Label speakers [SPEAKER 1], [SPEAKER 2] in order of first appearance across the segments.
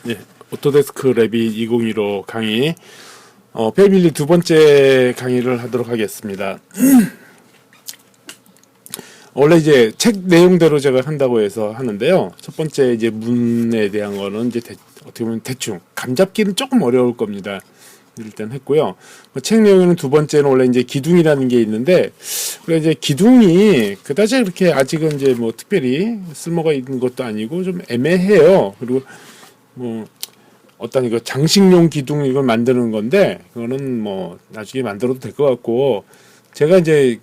[SPEAKER 1] 네, 오토데스크 레빗 2015 강의 패밀리 두 번째 강의를 하도록 하겠습니다. 원래 이제 책 내용대로 제가 한다고 해서 하는데요. 첫 번째 이제 문에 대한 거는 이제 어떻게 보면 대충 감잡기는 조금 어려울 겁니다. 일단 했고요. 책 내용에는 두 번째는 원래 이제 기둥이라는 게 있는데, 그래 이제 기둥이 그다지 그렇게 아직은 이제 뭐 특별히 쓸모가 있는 것도 아니고 좀 애매해요. 그리고 뭐 어떤 이거 장식용 기둥 이걸 만드는 건데, 그거는 뭐 나중에 만들어도 될 것 같고, 제가 이제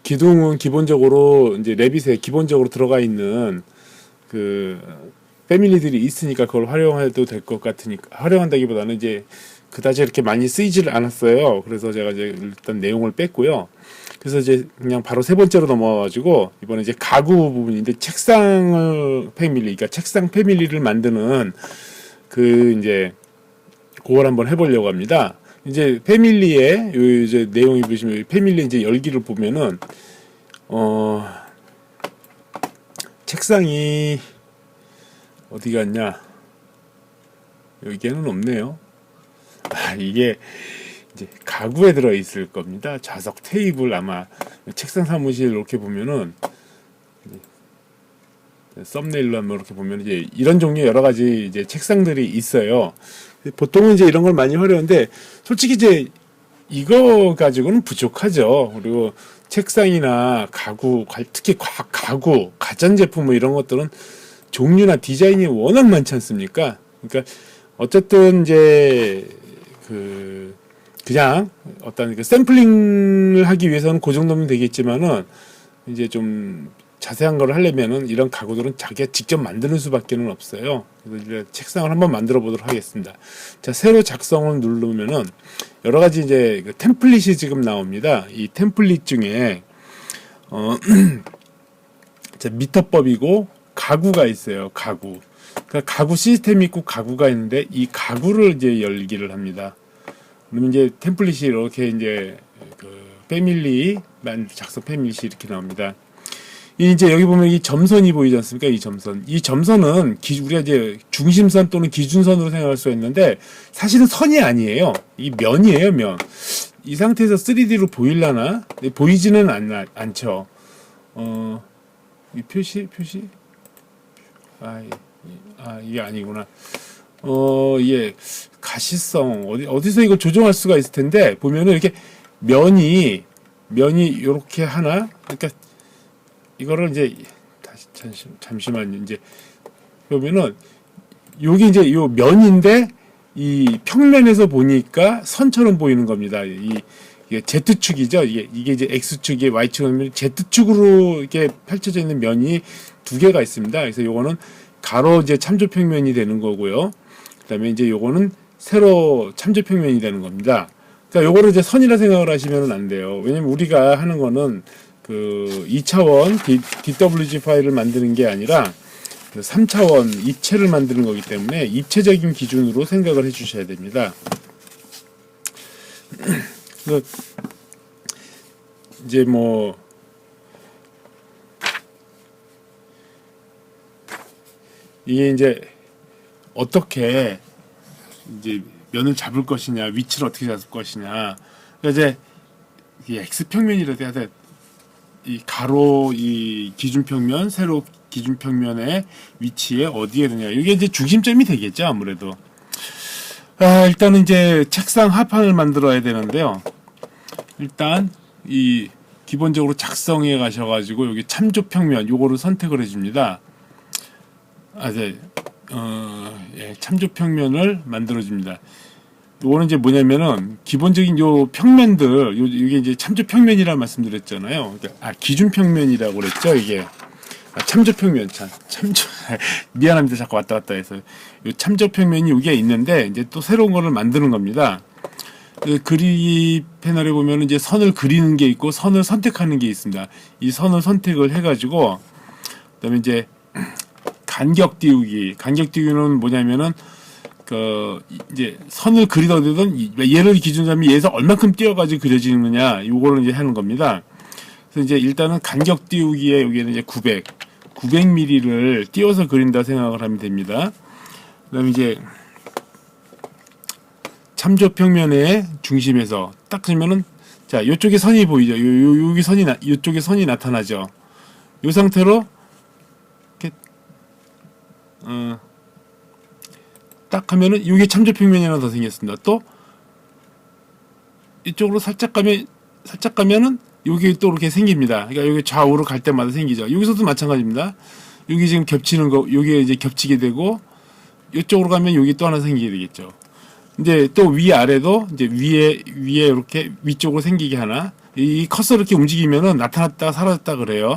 [SPEAKER 1] 기둥은 기본적으로 이제 레빗에 기본적으로 들어가 있는 패밀리들이 있으니까 그걸 활용해도 될 것 같으니까, 활용한다기보다는 이제 그다지 이렇게 많이 쓰이지를 않았어요. 그래서 제가 이제 일단 내용을 뺐고요. 그래서 이제 그냥 바로 세 번째로 넘어가가지고 이번에 이제 가구 부분인데, 책상을 패밀리, 그러니까 책상 패밀리를 만드는 이제 그걸 한번 해보려고 합니다. 이제 패밀리의 이제 내용이 보시면 패밀리 이제 열기를 보면은 책상이 어디 갔냐? 여기에는 없네요. 이게 이제 가구에 들어 있을 겁니다. 좌석 테이블, 아마 책상 사무실 이렇게 보면은 썸네일로 한번 이렇게 보면 이제 이런 종류 여러 가지 이제 책상들이 있어요. 보통은 이제 이런 걸 많이 활용하는데, 솔직히 이제 이거 가지고는 부족하죠. 그리고 책상이나 가구, 특히 가구, 가전제품 뭐 이런 것들은 종류나 디자인이 워낙 많지 않습니까? 그러니까 어쨌든 이제 그냥 어떤 샘플링을 하기 위해서는 그 정도면 되겠지만은, 이제 좀 자세한 걸 하려면은 이런 가구들은 자기가 직접 만드는 수밖에는 없어요. 그래서 이제 책상을 한번 만들어 보도록 하겠습니다. 자, 새로 작성을 누르면은 여러 가지 이제 템플릿이 지금 나옵니다. 이 템플릿 중에 자, 미터법이고 가구가 있어요. 가구. 그러니까 가구 시스템이 있고 가구가 있는데, 이 가구를 이제 열기를 합니다. 그러면 이제 템플릿이 이렇게 이제 패밀리 작성 패밀릿이 이렇게 나옵니다. 이제 여기 보면 이 점선이 보이지 않습니까? 이 점선은 우리가 이제 중심선 또는 기준선으로 생각할 수 있는데, 사실은 선이 아니에요. 이 면이에요, 면. 이 상태에서 3D로 보일라나? 보이지는 않죠. 이 표시? 이게 아니구나. 예, 가시성 어디서 이걸 조정할 수가 있을 텐데, 보면은 이렇게 면이 이렇게 하나, 그러니까 이거를 이제 다시 잠시만요. 이제 보면은 요게 이제 요 면인데, 이 평면에서 보니까 선처럼 보이는 겁니다. 이게 Z축이죠. 이게 이제 X축이 Y축이면 Z축으로 이렇게 펼쳐져 있는 면이 두 개가 있습니다. 그래서 요거는 가로 이제 참조평면이 되는 거고요. 그다음에 이제 요거는 세로 참조평면이 되는 겁니다. 그러니까 요거를 이제 선이라 생각을 하시면 안 돼요. 왜냐면 우리가 하는 거는 2차원 DWG 파일을 만드는 게 아니라 3차원 입체를 만드는 거기 때문에 입체적인 기준으로 생각을 해 주셔야 됩니다. 이제 뭐 이게 이제 어떻게 이제 면을 잡을 것이냐, 위치를 어떻게 잡을 것이냐. 그러니까 이제 이 X평면이라 해야 돼. 이 가로 이 기준평면, 세로 기준평면의 위치에 어디에 되냐. 이게 이제 중심점이 되겠죠, 아무래도. 일단은 이제 책상 하판을 만들어야 되는데요. 일단 이 기본적으로 작성해 가셔가지고 여기 참조평면 요거를 선택을 해줍니다. 예, 참조평면을 만들어줍니다. 요거는 이제 뭐냐면은 기본적인 요 평면들, 이게 이제 참조평면이라 말씀드렸잖아요. 기준평면이라고 그랬죠, 이게. 참조평면, 미안합니다. 자꾸 왔다 갔다 해서. 요 참조평면이 여기에 있는데, 이제 또 새로운 거를 만드는 겁니다. 그리 패널에 보면 이제 선을 그리는 게 있고, 선을 선택하는 게 있습니다. 이 선을 선택을 해가지고, 그 다음에 이제, 간격 띄우기는 뭐냐면은, 이제 선을 그리더라도 얘를 기준 삼으면 얘에서 얼만큼 띄어가지고 그려지느냐, 요거를 이제 하는 겁니다. 그래서 이제 일단은 간격 띄우기에 여기에는 이제 900mm를 띄워서 그린다 생각을 하면 됩니다. 그다음에 이제 참조 평면의 중심에서 딱 그러면은 자, 이쪽에 선이 보이죠. 여기 선이 이쪽에 선이 나타나죠. 이 상태로 이렇게 딱 하면은 이게 참조 평면이 하나 더 생겼습니다. 또 이쪽으로 살짝 가면은 여기 또 이렇게 생깁니다. 그러니까 여기 좌우로 갈 때마다 생기죠. 여기서도 마찬가지입니다. 여기 지금 겹치는 거, 여기 이제 겹치게 되고 이쪽으로 가면 여기 또 하나 생기게 되겠죠. 이제 또 위아래도 이제 위에 이렇게 위쪽으로 생기게 하나. 이 커서 이렇게 움직이면은 나타났다 사라졌다 그래요.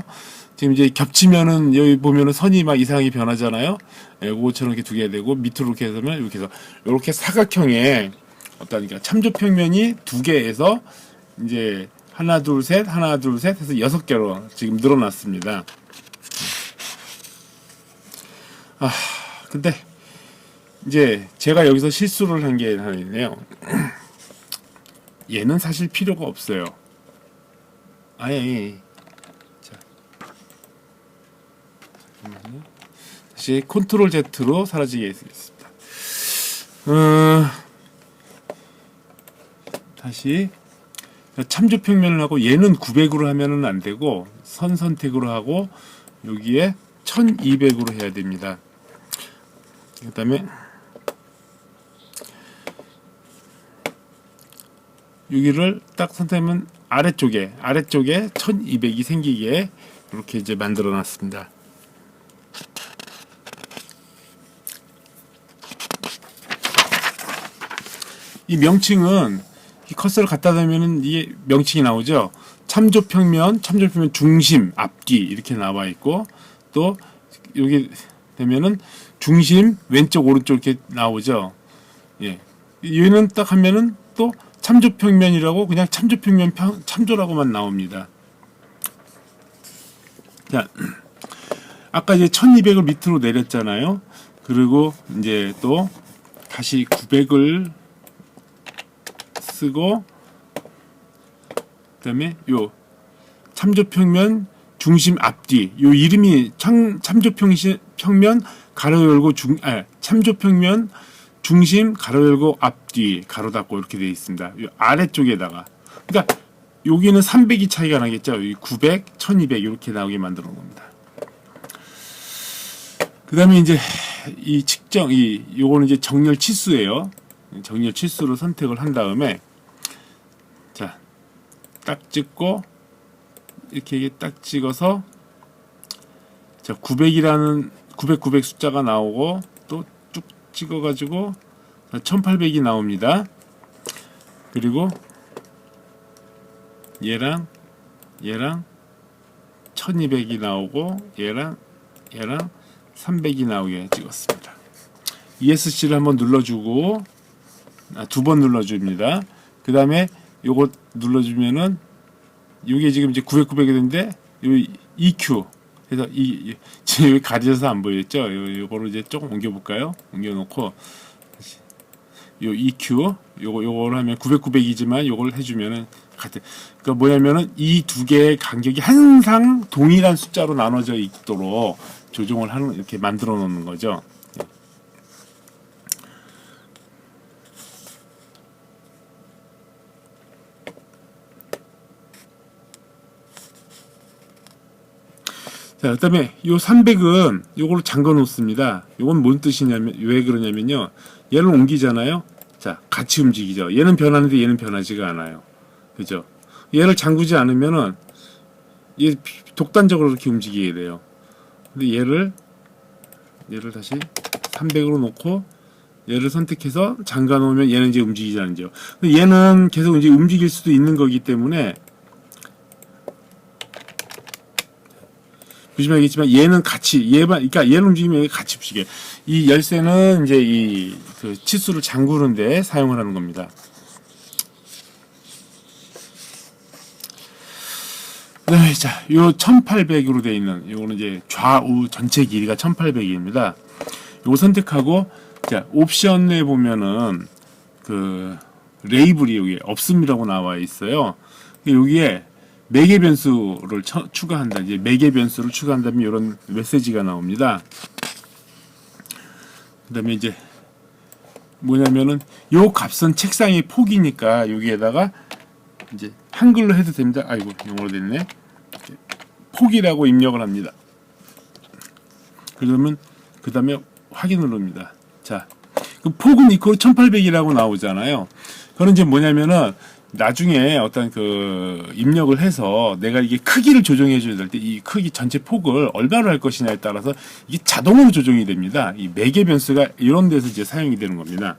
[SPEAKER 1] 지금 이제 겹치면은 여기 보면은 선이 막 이상하게 변하잖아요. 예, 그것처럼 이렇게 두게 되고 밑으로 이렇게 해서 이렇게 해서 이렇게 사각형의 어떠니까 참조 평면이 두 개에서 이제 하나 둘 셋 해서 6개로 지금 늘어났습니다. 근데 이제 제가 여기서 실수를 한 게 하나 있네요. 얘는 사실 필요가 없어요. 아예. 자, 잠깐만요. 다시 컨트롤 Z로 사라지게 했습니다. 다시 참조 평면을 하고 얘는 900으로 하면은 안 되고 선 선택으로 하고 여기에 1200으로 해야 됩니다. 그다음에 여기를 딱 선택하면 아래쪽에 1200이 생기게 이렇게 이제 만들어 놨습니다. 이 명칭은 이 커서를 갖다 대면은 이게 명칭이 나오죠. 참조평면 중심, 앞뒤 이렇게 나와 있고 또 여기 되면은 중심 왼쪽 오른쪽 이렇게 나오죠. 예, 얘는 딱 하면은 또 참조평면이라고 그냥 참조평면 참조라고만 나옵니다. 자, 아까 이제 1200을 밑으로 내렸잖아요. 그리고 이제 또 다시 900을 쓰고 그다음에 요 참조평면 중심 앞뒤 요 이름이 참조평면 가로 열고 참조평면 중심 가로 열고 앞뒤 가로 닫고 이렇게 되어 있습니다. 요 아래쪽에다가 그러니까 여기는 300이 차이가 나겠죠. 900, 1200 이렇게 나오게 만들어 놓은 겁니다. 그다음에 이제 이 측정 요거는 이제 정렬 치수예요. 정렬 치수로 선택을 한 다음에 자, 딱 찍고 이렇게 딱 찍어서 자, 900이라는 900 숫자가 나오고 또 쭉 찍어 가지고 1800이 나옵니다. 그리고 얘랑 1200이 나오고 얘랑 300이 나오게 찍었습니다. ESC를 한번 눌러주고 두 번 눌러줍니다. 그 다음에 요거 눌러주면은 이게 지금 이제 900이 됐는데 요 EQ 그래서 지금 여기 가려져서 안 보였죠? 요거를 이제 조금 옮겨볼까요? 옮겨놓고 요 EQ 요거를 하면 900이지만 요걸 해주면은 같은 그러니까 뭐냐면은 이 두 개의 간격이 항상 동일한 숫자로 나눠져 있도록 조정을 하는 이렇게 만들어 놓는 거죠. 자, 그다음에 요 300은 요걸로 잠궈 놓습니다. 요건 뭔 뜻이냐면 왜 그러냐면요. 얘를 옮기잖아요. 자, 같이 움직이죠. 얘는 변하는데 얘는 변하지가 않아요. 그죠? 얘를 잠그지 않으면은 얘 독단적으로 이렇게 움직이게 돼요. 근데 얘를 다시 300으로 놓고 얘를 선택해서 잠가 놓으면 얘는 이제 움직이지 않죠. 근데 얘는 계속 이제 움직일 수도 있는 거기 때문에 보시면 알겠지만 얘는 같이 그러니까 얘를 움직이면 얘가 같이 움직여. 이 열쇠는 이제 그 치수를 잠그는데 사용을 하는 겁니다. 네, 자, 요 1800으로 되어 있는 요거는 이제 좌우 전체 길이가 1800입니다. 요거 선택하고 자, 옵션에 보면은 그 레이블이 여기 없음이라고 나와 있어요. 여기에 매개 변수를 추가한다. 이제 매개 변수를 추가한다면 이런 메시지가 나옵니다. 그다음에 이제 뭐냐면은 요 값은 책상의 폭이니까 여기에다가 이제 한글로 해도 됩니다. 아이고 영어로 됐네. 폭이라고 입력을 합니다. 그러면 그 다음에 확인을 누릅니다. 자, 그 폭은 이퀄 1800이라고 나오잖아요. 그건 이제 뭐냐면은 나중에 어떤 그 입력을 해서 내가 이게 크기를 조정해 줘야 될 때 이 크기 전체 폭을 얼마로 할 것이냐에 따라서 이게 자동으로 조정이 됩니다. 이 매개 변수가 이런 데서 이제 사용이 되는 겁니다.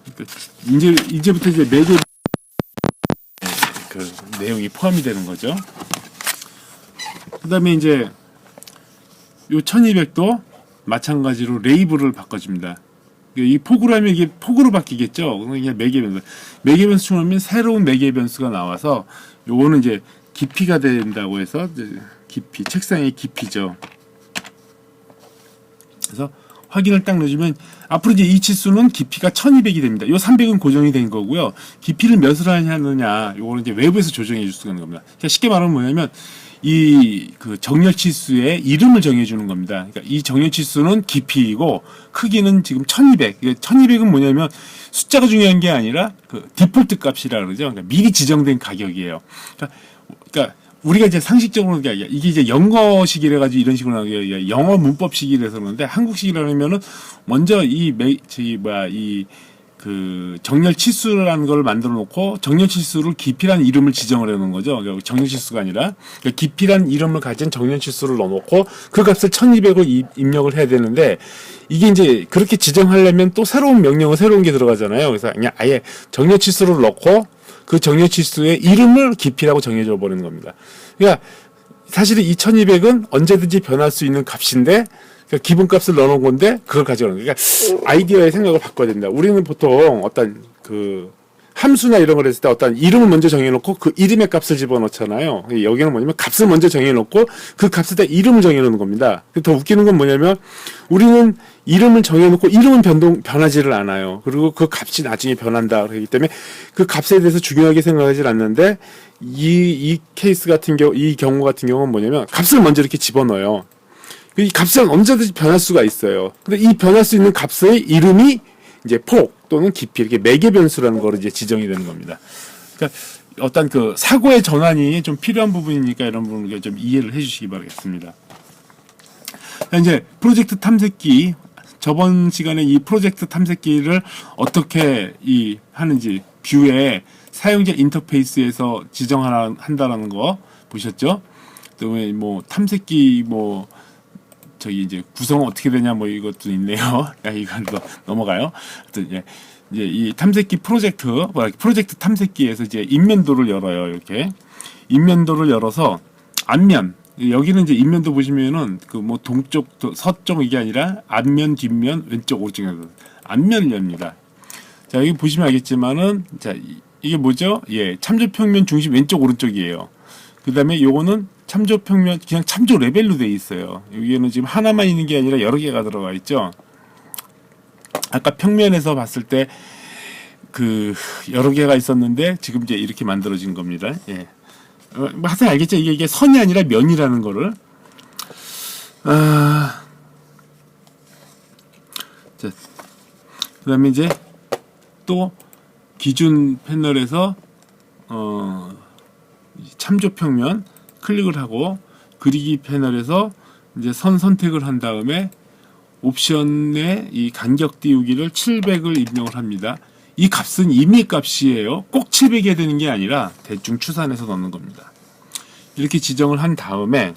[SPEAKER 1] 그러니까 이제부터 이제 매개 그 내용이 포함이 되는 거죠. 그다음에 이제 요 1200도 마찬가지로 레이블을 바꿔줍니다. 이 폭으로 하면 이게 폭으로 바뀌겠죠. 그냥 매개 변수. 매개 변수 충원하면 새로운 매개 변수가 나와서 요거는 이제 깊이가 된다고 해서 깊이, 책상의 깊이죠. 그래서 확인을 딱 넣어주면 앞으로 이제 이 치수는 깊이가 1200이 됩니다. 요 300은 고정이 된 거고요. 깊이를 몇을 하느냐, 요거는 이제 외부에서 조정해 줄 수가 있는 겁니다. 그러니까 쉽게 말하면 뭐냐면 이 그 정렬 치수의 이름을 정해 주는 겁니다. 그러니까 이 정렬 치수는 깊이이고 크기는 지금 1200. 1200은 뭐냐면 숫자가 중요한 게 아니라 그 디폴트 값이라 그러죠. 그러니까 미리 지정된 가격이에요. 그러니까 우리가 이제 상식적으로 이게 이제 영어식이라 가지고 이런 식으로 나오게 영어 문법식이라서 그러는데 한국식이라면은 먼저 그 정렬 치수라는 걸 만들어 놓고 정렬 치수를 깊이라는 이름을 지정을 해 놓은 거죠. 그러니까 정렬 치수가 아니라 그러니까 깊이라는 이름을 가진 정렬 치수를 넣어 놓고 그 값을 1200을 입력을 해야 되는데 이게 이제 그렇게 지정하려면 또 새로운 명령어 새로운 게 들어가잖아요. 그래서 그냥 아예 정렬 치수를 넣고 그 정렬 치수의 이름을 깊이라고 정해줘 버리는 겁니다. 그러니까 사실은 이 1200은 언제든지 변할 수 있는 값인데 그러니까 기본값을 넣어놓은 건데 그걸 가져가는 거예요. 그러니까 아이디어의 생각을 바꿔야 된다. 우리는 보통 어떤 그 함수나 이런 걸 했을 때 어떤 이름을 먼저 정해놓고 그 이름의 값을 집어넣잖아요. 여기는 뭐냐면 값을 먼저 정해놓고 그 값에다 이름을 정해놓는 겁니다. 더 웃기는 건 뭐냐면 우리는 이름을 정해놓고 이름은 변하지를 않아요. 그리고 그 값이 나중에 변한다. 그렇기 때문에 그 값에 대해서 중요하게 생각하지 않는데 이 케이스 같은 이 경우 같은 경우는 뭐냐면 값을 먼저 이렇게 집어넣어요. 이 값은 언제든지 변할 수가 있어요. 근데 이 변할 수 있는 값의 이름이 이제 폭 또는 깊이 이렇게 매개 변수라는 거로 이제 지정이 되는 겁니다. 그러니까 어떤 그 사고의 전환이 좀 필요한 부분이니까 이런 부분을 좀 이해를 해주시기 바라겠습니다. 이제 프로젝트 탐색기 저번 시간에 이 프로젝트 탐색기를 어떻게 하는지 뷰에 사용자 인터페이스에서 지정한다라는 거 보셨죠? 그다음에 뭐 탐색기 저기 이제 구성 어떻게 되냐 이것도 있네요. 이건 넘어가요. 하여튼 이제 이 탐색기 프로젝트 탐색기에서 이제 인면도를 열어요. 이렇게 인면도를 열어서 앞면 여기는 이제 인면도 보시면은 그 동쪽 서쪽 이게 아니라 앞면 뒷면 왼쪽 오른쪽 앞면을 엽니다. 자 여기 보시면 알겠지만은 자 이게 뭐죠? 참조평면 중심 왼쪽 오른쪽이에요. 그 다음에 요거는 참조평면 그냥 참조 레벨로 돼 있어요. 여기에는 지금 하나만 있는 게 아니라 여러 개가 들어가 있죠. 아까 평면에서 봤을 때 그 여러 개가 있었는데 지금 이제 이렇게 만들어진 겁니다. 하여튼 알겠죠? 이게 선이 아니라 면이라는 거를. 자, 그 다음에 이제 또 기준 패널에서 참조평면 클릭을 하고 그리기 패널에서 이제 선 선택을 한 다음에 옵션에 이 간격 띄우기를 700을 입력을 합니다. 이 값은 임의 값이에요. 꼭 700이 되는 게 아니라 대충 추산해서 넣는 겁니다. 이렇게 지정을 한 다음에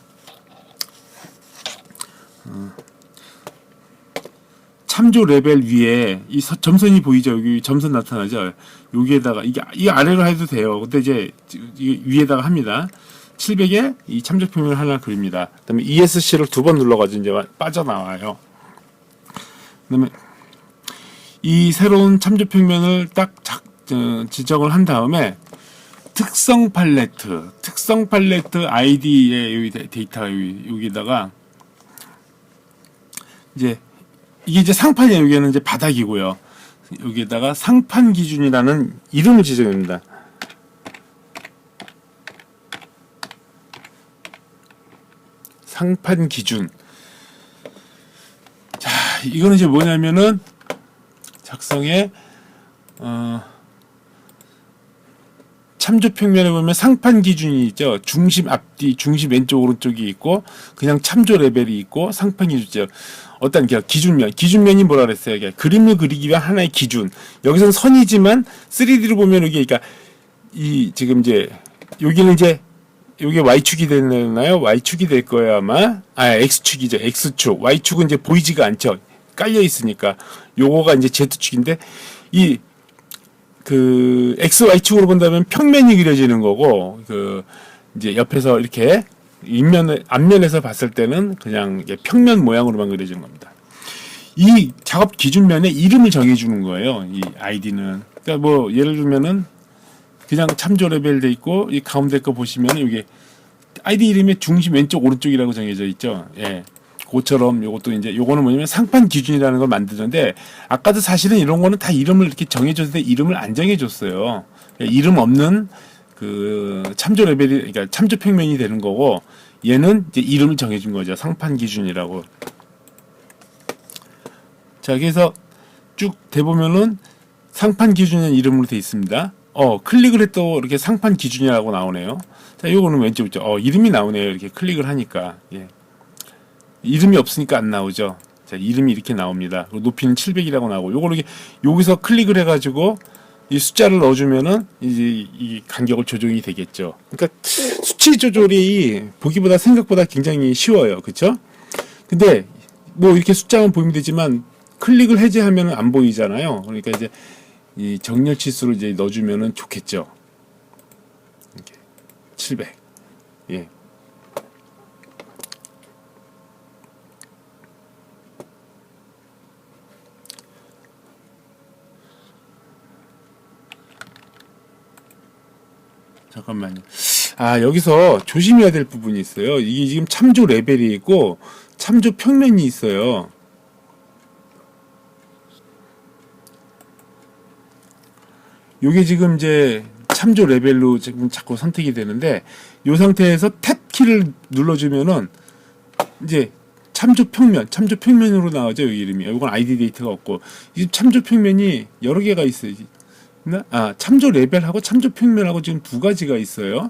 [SPEAKER 1] 참조 레벨 위에 이 점선이 보이죠? 여기 점선 나타나죠? 여기에다가 이 아래로 해도 돼요. 근데 이제 위에다가 합니다. 700에 이 참조평면을 하나 그립니다. 그다음에 ESC를 2번 눌러가지고 이제 빠져나와요. 그다음에 이 새로운 참조평면을 딱 지정을 한 다음에 특성 팔레트 아이디의 여기 데이터가 여기다가 이제 이게 이제 상판이에요. 여기는 이제 바닥이고요. 여기에다가 상판 기준이라는 이름을 지정합니다. 상판 기준. 자, 이거는 이제 뭐냐면은 작성에 참조 평면에 보면 상판 기준이 있죠. 중심 앞뒤, 중심 왼쪽 오른쪽이 있고 그냥 참조 레벨이 있고 상판 기준이죠. 어떤 기준면이 뭐라 그랬어요? 이게 그림을 그리기 위한 하나의 기준. 여기서는 선이지만 3D로 보면 이게 그러니까 이 지금 이제 여기는 이제 요게 Y축이 되나요? Y축이 될 거예요, 아마. X축이죠. X축. Y축은 이제 보이지가 않죠. 깔려 있으니까. 요거가 이제 Z축인데 그 XY축으로 본다면 평면이 그려지는 거고 이제 옆에서 이렇게 앞면에서 봤을 때는 그냥 평면 모양으로만 그려지는 겁니다. 이 작업 기준면에 이름을 정해주는 거예요. 이 아이디는. 그러니까 뭐 예를 들면은 그냥 참조 레벨 돼 있고 이 가운데 거 보시면 여기 아이디 이름에 중심 왼쪽 오른쪽이라고 정해져 있죠. 예. 그처럼 요것도 이제 요거는 뭐냐면 상판 기준이라는 걸 만드는데 아까도 사실은 이런 거는 다 이름을 이렇게 정해줬는데 이름을 안 정해줬어요. 그러니까 이름 없는 그 참조 레벨이 그러니까 참조 평면이 되는 거고 얘는 이제 이름을 정해준 거죠. 상판 기준이라고. 자, 그래서 쭉 대보면은 상판 기준이라는 이름으로 되어 있습니다. 클릭을 해도 이렇게 상판 기준이라고 나오네요. 자, 요거는 왼쪽 있죠. 이름이 나오네요. 이렇게 클릭을 하니까. 예. 이름이 없으니까 안 나오죠. 자, 이름이 이렇게 나옵니다. 높이는 700이라고 나오고, 요걸 이렇게 여기서 클릭을 해가지고 이 숫자를 넣어주면은 이제 이 간격을 조정이 되겠죠. 그러니까 수치 조절이 보기보다 생각보다 굉장히 쉬워요. 그렇죠? 근데 뭐 이렇게 숫자만 보이면 되지만 클릭을 해제하면은 안 보이잖아요. 그러니까 이제 이 정렬 치수를 이제 넣어주면은 좋겠죠. 이렇게 700. 예. 잠깐만요. 여기서 조심해야 될 부분이 있어요. 이게 지금 참조 레벨이 있고 참조 평면이 있어요. 요게 지금 이제 참조 레벨로 지금 자꾸 선택이 되는데 이 상태에서 탭 키를 눌러주면은 이제 참조 평면으로 나오죠. 여기 이름이. 이건 아이디 데이터가 없고 이 참조 평면이 여러 개가 있어요. 참조 레벨하고 참조 평면하고 지금 두 가지가 있어요.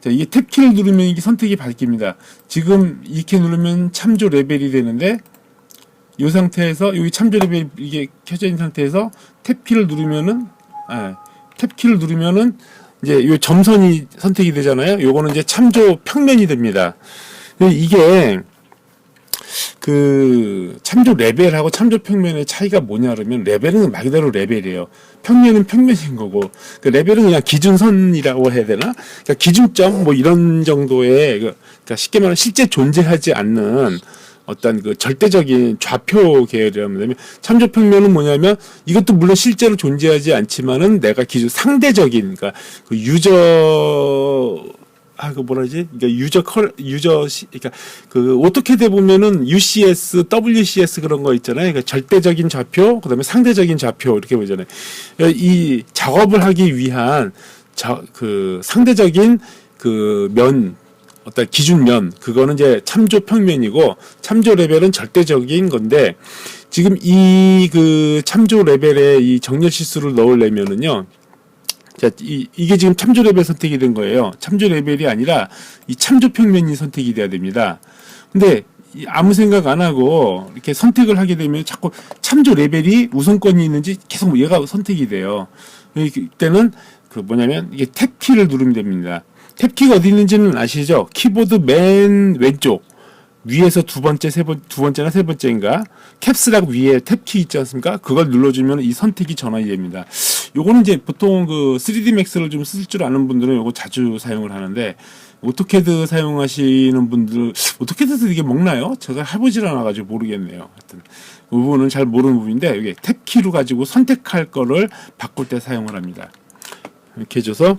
[SPEAKER 1] 자, 이게 탭 키를 누르면 이게 선택이 바뀝니다. 지금 이렇게 누르면 참조 레벨이 되는데 이 상태에서 여기 참조 레벨 이게 켜져 있는 상태에서 탭 키를 누르면은 이제 요 점선이 선택이 되잖아요. 요거는 이제 참조 평면이 됩니다. 이게 그 참조 레벨하고 참조 평면의 차이가 뭐냐 그러면 레벨은 말 그대로 레벨이에요. 평면은 평면인 거고 그 레벨은 그냥 기준선이라고 해야 되나? 그러니까 기준점 뭐 이런 정도의 그러니까 쉽게 말하면 실제 존재하지 않는 어떤 그 절대적인 좌표 계열이라면 참조 평면은 뭐냐면 이것도 물론 실제로 존재하지 않지만은 내가 기준 상대적인 그러니까 그 유저 그 뭐라지? 그러니까 그러니까 그 오토캐드에 보면은 UCS, WCS 그런 거 있잖아요. 그러니까 절대적인 좌표, 그다음에 상대적인 좌표 이렇게 보잖아요. 이 작업을 하기 위한 그 상대적인 그 어떤 기준면 그거는 이제 참조 평면이고 참조 레벨은 절대적인 건데 지금 이 그 참조 레벨에 이 정렬 실수를 넣으려면은요. 자, 이게 지금 참조 레벨 선택이 된 거예요. 참조 레벨이 아니라 이 참조 평면이 선택이 돼야 됩니다. 근데 아무 생각 안 하고 이렇게 선택을 하게 되면 자꾸 참조 레벨이 우선권이 있는지 계속 얘가 선택이 돼요. 이때는 그 뭐냐면 이게 탭 키를 누르면 됩니다. 탭 키가 어디 있는지는 아시죠? 키보드 맨 왼쪽 위에서 두 번째나 세 번째인가 캡스락 위에 탭키 있지 않습니까? 그걸 눌러주면 이 선택이 전환이 됩니다. 요거는 이제 보통 그 3D Max를 좀 쓸 줄 아는 분들은 요거 자주 사용을 하는데 오토캐드 사용하시는 분들 오토캐드도 이게 먹나요? 제가 해보질 않아가지고 모르겠네요. 하여튼 그 부분은 잘 모르는 부분인데 여기 탭키로 가지고 선택할 거를 바꿀 때 사용을 합니다. 이렇게 해줘서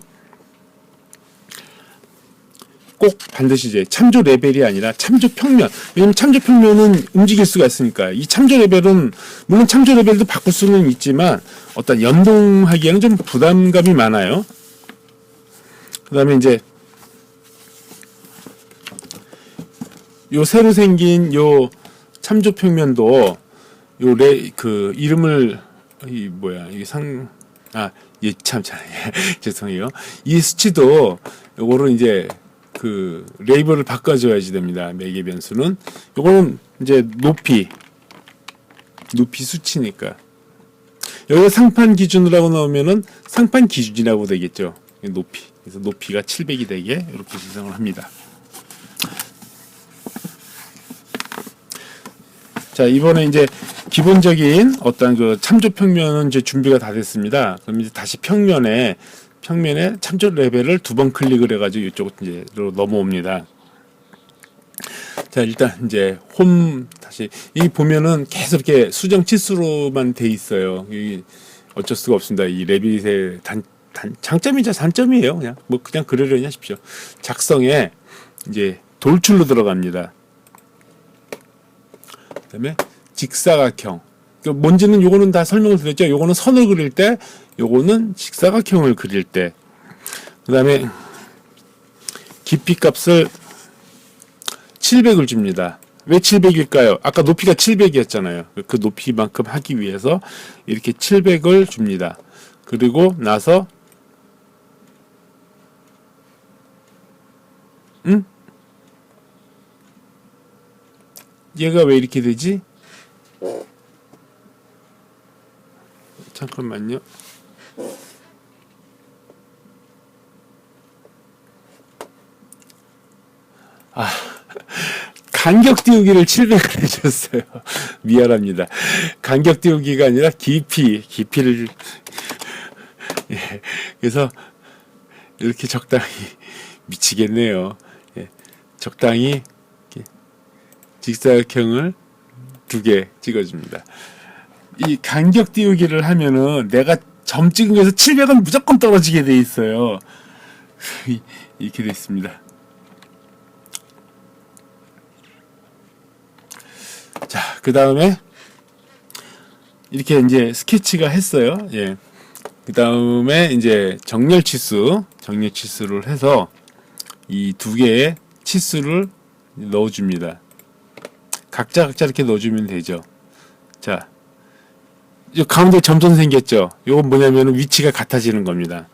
[SPEAKER 1] 꼭 반드시 이제 참조 레벨이 아니라 참조 평면. 왜냐면 참조 평면은 움직일 수가 있으니까. 이 참조 레벨은 물론 참조 레벨도 바꿀 수는 있지만 어떤 연동하기에는 좀 부담감이 많아요. 그다음에 이제 요 새로 생긴 요 참조 평면도 그 이름을 이 뭐야 이게 참 죄송해요. 이 수치도 요거를 이제 그 레이블을 바꿔줘야지 됩니다. 매개 변수는 요거는 이제 높이 수치니까 여기가 상판 기준이라고 나오면은 상판 기준이라고 되겠죠. 높이. 그래서 높이가 700이 되게 이렇게 지정을 합니다. 자, 이번에 이제 기본적인 어떤 그 참조 평면은 이제 준비가 다 됐습니다. 그럼 이제 다시 평면에 참조 레벨을 2번 클릭을 해가지고 이쪽 이제로 넘어옵니다. 자, 일단 이제 홈 다시 이 보면은 계속 이렇게 수정 치수로만 돼 있어요. 이 어쩔 수가 없습니다. 이 레빗의 장점이자 단점이에요. 그냥 그러려니 하십시오. 작성에 이제 돌출로 들어갑니다. 그다음에 직사각형. 뭔지는 요거는 다 설명을 드렸죠. 요거는 선을 그릴 때, 요거는 직사각형을 그릴 때. 그다음에 깊이 값을 700을 줍니다. 왜 700일까요? 아까 높이가 700이었잖아요. 그 높이만큼 하기 위해서 이렇게 700을 줍니다. 그리고 나서 얘가 왜 이렇게 되지? 잠깐만요. 간격 띄우기를 700을 해줬어요. 미안합니다. 간격 띄우기가 아니라 깊이를 예, 그래서 이렇게 적당히 미치겠네요. 예, 적당히 직사각형을 2개 찍어줍니다. 이 간격 띄우기를 하면은 내가 점 찍은 거에서 700은 무조건 떨어지게 돼 있어요. 이렇게 돼 있습니다. 자, 그 다음에 이렇게 이제 스케치가 했어요. 예. 그 다음에 이제 정렬 치수를 해서 이 2개의 치수를 넣어줍니다. 각자 이렇게 넣어주면 되죠. 자, 이 가운데 점점 생겼죠. 이건 뭐냐면 위치가 같아지는 겁니다.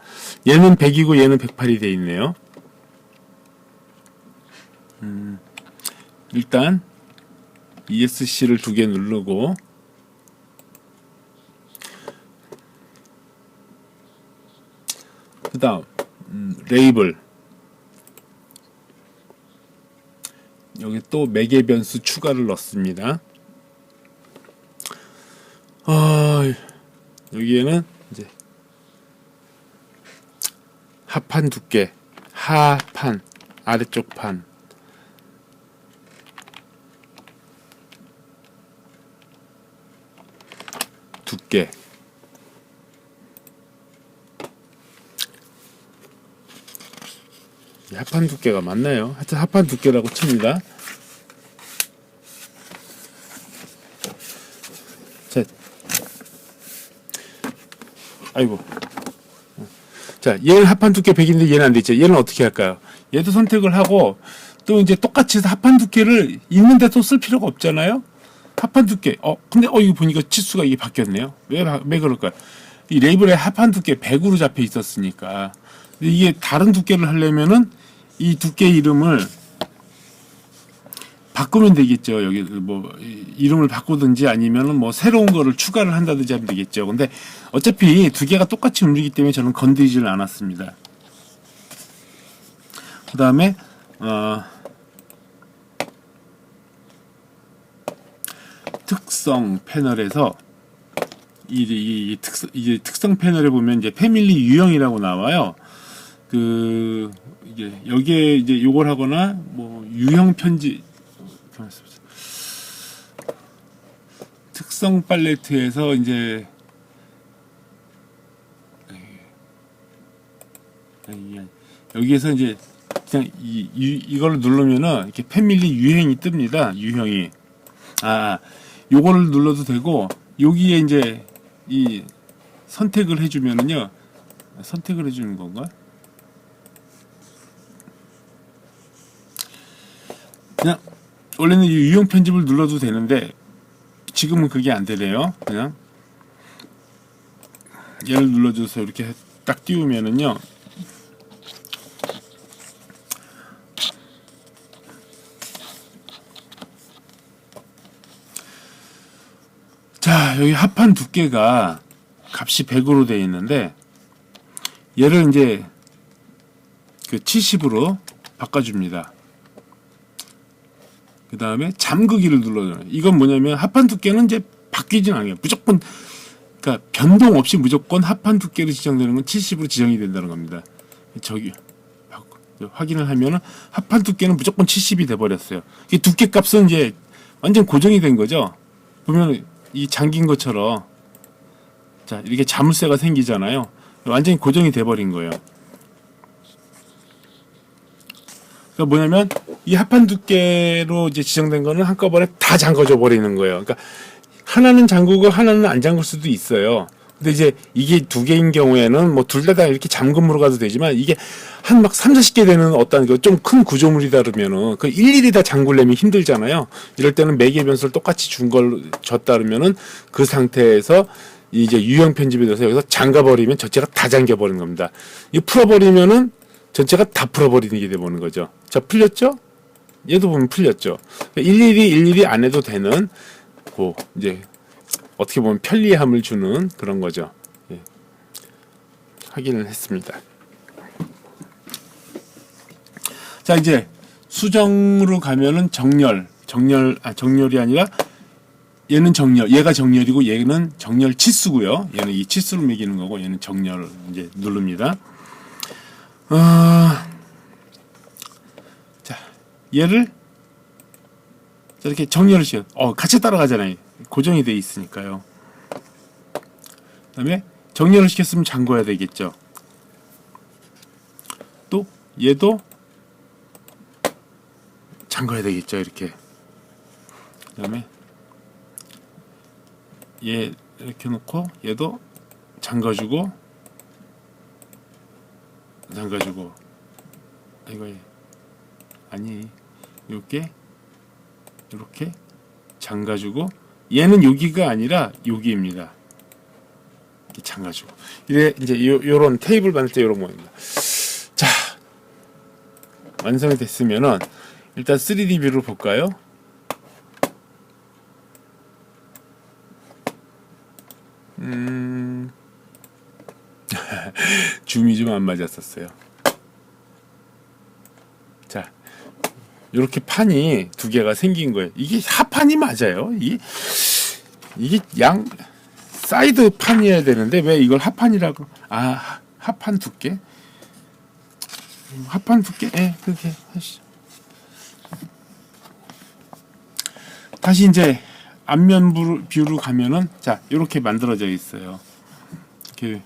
[SPEAKER 1] 얘는 100이고 얘는 108이 돼 있네요. 일단 ESC를 2개 누르고 그 다음 레이블 여기 또 매개 변수 추가를 넣습니다. 여기에는 이제 하판 두께, 하판 아래쪽 판 두께 하판 두께가 맞나요? 하여튼 하판 두께라고 칩니다. 자, 아이고. 자, 얘는 합판 두께 100인데 얘는 안 되죠. 얘는 어떻게 할까요? 얘도 선택을 하고 또 이제 똑같이 해서 합판 두께를 있는데 또 쓸 필요가 없잖아요. 합판 두께. 근데 이거 보니까 치수가 이게 바뀌었네요. 왜 그럴까요? 이 레이블에 합판 두께 100으로 잡혀 있었으니까. 근데 이게 다른 두께를 하려면은 이 두께 이름을 바꾸면 되겠죠. 여기 뭐 이름을 바꾸든지 아니면은 뭐 새로운 거를 추가를 한다든지 하면 되겠죠. 근데 어차피 두 개가 똑같이 움직이기 때문에 저는 건드리지를 않았습니다. 그 다음에 특성 패널에서 이 특성 패널에 보면 이제 패밀리 유형이라고 나와요. 이게 여기에 이제 요걸 하거나 뭐 유형 편집 특성 팔레트에서 이제 여기에서 이제 그냥 이걸 누르면은 이렇게 패밀리 유형이 뜹니다. 유형이 요거를 눌러도 되고 여기에 이제 이 선택을 해주면은요. 선택을 해주는 건가? 그냥 원래는 이 유형 편집을 눌러도 되는데 지금은 그게 안 되네요. 그냥 얘를 눌러줘서 이렇게 딱 띄우면은요. 자, 여기 합판 두께가 값이 100으로 되어 있는데 얘를 이제 그 70으로 바꿔줍니다. 그 다음에 잠그기를 눌러줘요. 이건 뭐냐면 합판 두께는 이제 바뀌진 않아요. 무조건 그러니까 변동 없이 무조건 합판 두께로 지정되는 건 70으로 지정이 된다는 겁니다. 저기 확인을 하면은 합판 두께는 무조건 70이 돼 버렸어요. 이 두께 값은 이제 완전 고정이 된 거죠. 보면 이 잠긴 것처럼 자 이렇게 자물쇠가 생기잖아요. 완전히 고정이 돼 버린 거예요. 그러니까 뭐냐면 이 합판 두께로 이제 지정된 거는 한꺼번에 다 잠궈져 버리는 거예요. 그러니까 하나는 잠그고 하나는 안 잠글 수도 있어요. 근데 이제 이게 두 개인 경우에는 뭐 둘 다 이렇게 잠금으로 가도 되지만 이게 한 막 3, 40개 되는 어떤 좀 큰 구조물이다 그러면은 그 일일이 다 잠글려면 힘들잖아요. 이럴 때는 매개 변수를 똑같이 줬다 그러면은 그 상태에서 이제 유형 편집에 대해서 여기서 잠가 버리면 전체가 다 잠겨 버리는 겁니다. 이 풀어 버리면은 전체가 다 풀어 버리는 게 돼 보는 거죠. 자, 풀렸죠? 얘도 보면 풀렸죠. 일일이 안 해도 되는 고 이제 어떻게 보면 편리함을 주는 그런 거죠. 예. 확인을 했습니다. 자, 이제 수정으로 가면은 정렬이 아니라 얘는 정렬, 얘가 정렬이고 얘는 정렬 치수고요. 얘는 이 치수를 매기는 거고 얘는 정렬 이제 누릅니다. 자, 얘를 이렇게 정렬을 시켜. 같이 따라가잖아요. 고정이 돼 있으니까요. 그다음에 정렬을 시켰으면 잠궈야 되겠죠. 또 얘도 잠궈야 되겠죠. 이렇게. 그다음에 얘 이렇게 놓고 얘도 잠가주고 이거 아니 이렇게 잠가주고 얘는 여기가 아니라 여기입니다. 이렇게 잠가주고 이래 이제 요런 테이블 만들 때 요런 모양입니다. 자, 완성이 됐으면은 일단 3D 뷰를 볼까요? 줌이 좀 안 맞았었어요. 자, 이렇게 판이 두 개가 생긴 거예요. 이게 하판이 맞아요. 이게 양 사이드 판이어야 되는데 왜 이걸 하판이라고? 하판 두께? 하판 두께? 그렇게 하시죠. 다시 이제 앞면 뷰로 가면은 자 이렇게 만들어져 있어요. 이렇게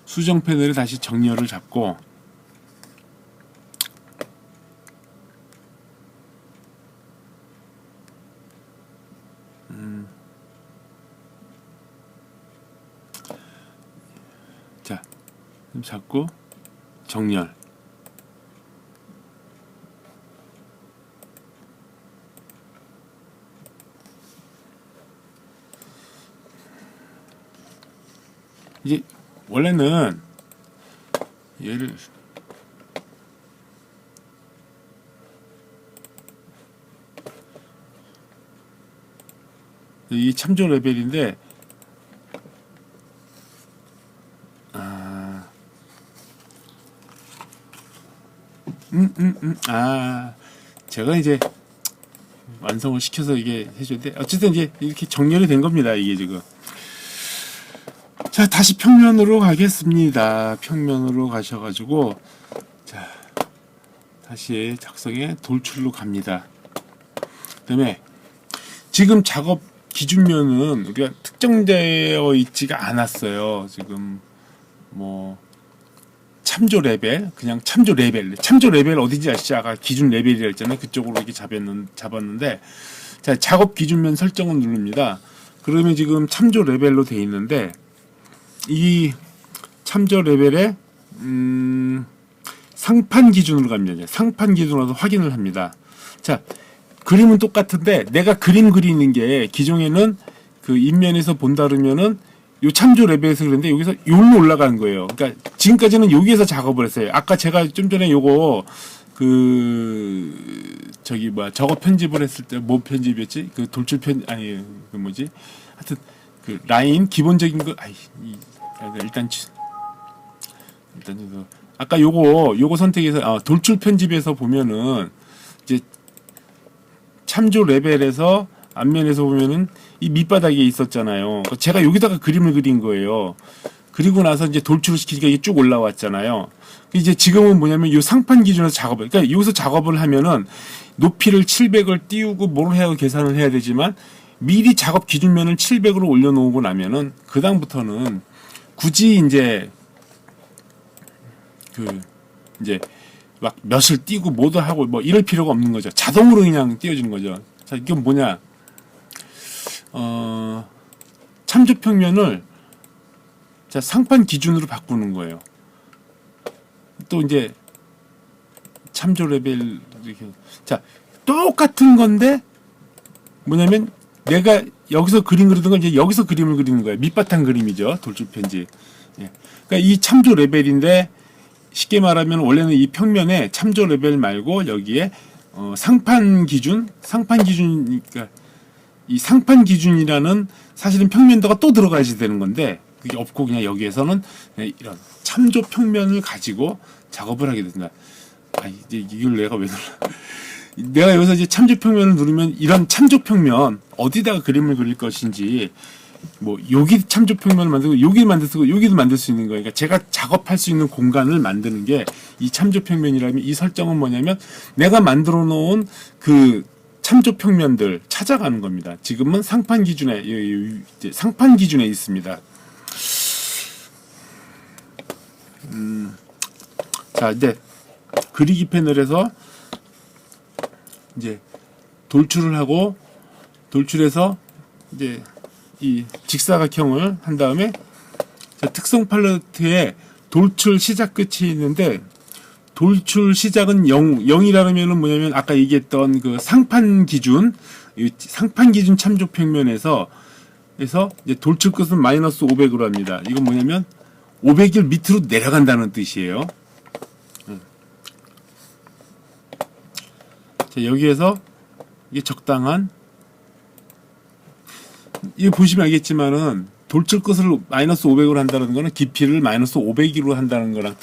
[SPEAKER 1] 수정 패널에 다시 정렬을 잡고 자 잡고 정렬. 이제 원래는 얘를 이 참조 레벨인데 제가 이제 완성을 시켜서 이게 해줬는데 어쨌든 이제 이렇게 정렬이 된 겁니다. 이게 지금. 자, 다시 평면으로 가겠습니다. 평면으로 가셔가지고 자 다시 작성에 돌출로 갑니다. 그다음에 지금 작업 기준면은 우리가 특정되어 있지가 않았어요. 지금 뭐 참조 레벨, 그냥 참조 레벨 어딘지 아시죠? 아까 기준 레벨이라 했잖아요. 그쪽으로 이렇게 잡았는데 자 작업 기준면 설정을 누릅니다. 그러면 지금 참조 레벨로 돼 있는데 이 참조 레벨에 상판 기준으로 갑니다. 상판 기준으로 확인을 합니다. 자, 그림은 똑같은데 내가 그림 그리는 게 기존에는 그 인면에서 본다 그러면은 요 참조 레벨에서 그런데 여기서 여기로 올라간 거예요. 그러니까 지금까지는 여기에서 작업을 했어요. 아까 제가 좀 전에 요거 그 저기 뭐야 저거 편집을 했을 때 뭐 편집이었지? 그 돌출 편 아니 그 뭐지? 하여튼 그 라인 기본적인 거 일단 이거 아까 요거 선택해서 돌출 편집에서 보면은 이제 참조 레벨에서 앞면에서 보면은 이 밑바닥에 있었잖아요. 제가 여기다가 그림을 그린 거예요. 그리고 나서 이제 돌출을 시키니까 이게 쭉 올라왔잖아요. 이제 지금은 뭐냐면 이 상판 기준에서 작업을, 그러니까 여기서 작업을 하면은 높이를 700을 띄우고 뭘 해야 계산을 해야 되지만 미리 작업 기준면을 700으로 올려놓고 나면은 그 다음부터는 굳이 이제 이제 막 몇을 띄고 뭐도 하고 뭐 이럴 필요가 없는 거죠. 자동으로 그냥 띄워지는 거죠. 자, 이건 뭐냐? 참조 평면을 자, 상판 기준으로 바꾸는 거예요. 또 이제 참조 레벨 이렇게 자, 똑같은 건데 뭐냐면 내가 여기서 그림 그리던 건 이제 여기서 그림을 그리는 거예요. 밑바탕 그림이죠. 돌출 편집. 예. 그러니까 이 참조 레벨인데 쉽게 말하면 원래는 이 평면에 참조 레벨 말고 여기에 상판 기준, 그러니까 이 상판 기준이라는 사실은 평면도가 또 들어가야지 되는 건데 그게 없고 그냥 여기에서는 그냥 이런 참조 평면을 가지고 작업을 하게 된다. 이제 이걸 내가 왜 눌러? 내가 여기서 이제 참조 평면을 누르면 이런 참조 평면 어디다가 그림을 그릴 것인지 뭐 여기 참조 평면을 만들고 여기 만들 수 있고 여기도 만들 수 있는 거예요. 그러니까 제가 작업할 수 있는 공간을 만드는 게 이 참조 평면이라면 이 설정은 뭐냐면 내가 만들어 놓은 그 참조 평면들 찾아가는 겁니다. 지금은 상판 기준에 상판 기준에 있습니다. 자, 이제 그리기 패널에서 이제 돌출을 하고 돌출해서 이제 이 직사각형을 한 다음에 자, 특성 팔레트에 돌출 시작 끝이 있는데 돌출 시작은 0이라면은 뭐냐면 아까 얘기했던 그 상판 기준 참조 평면에서 이제 돌출 끝은 마이너스 500으로 합니다. 이건 뭐냐면 500일 밑으로 내려간다는 뜻이에요. 자, 여기에서 이게 적당한 이거 보시면 알겠지만은 돌출 끝을 마이너스 500으로 한다는 거는 깊이를 마이너스 500으로 한다는 거랑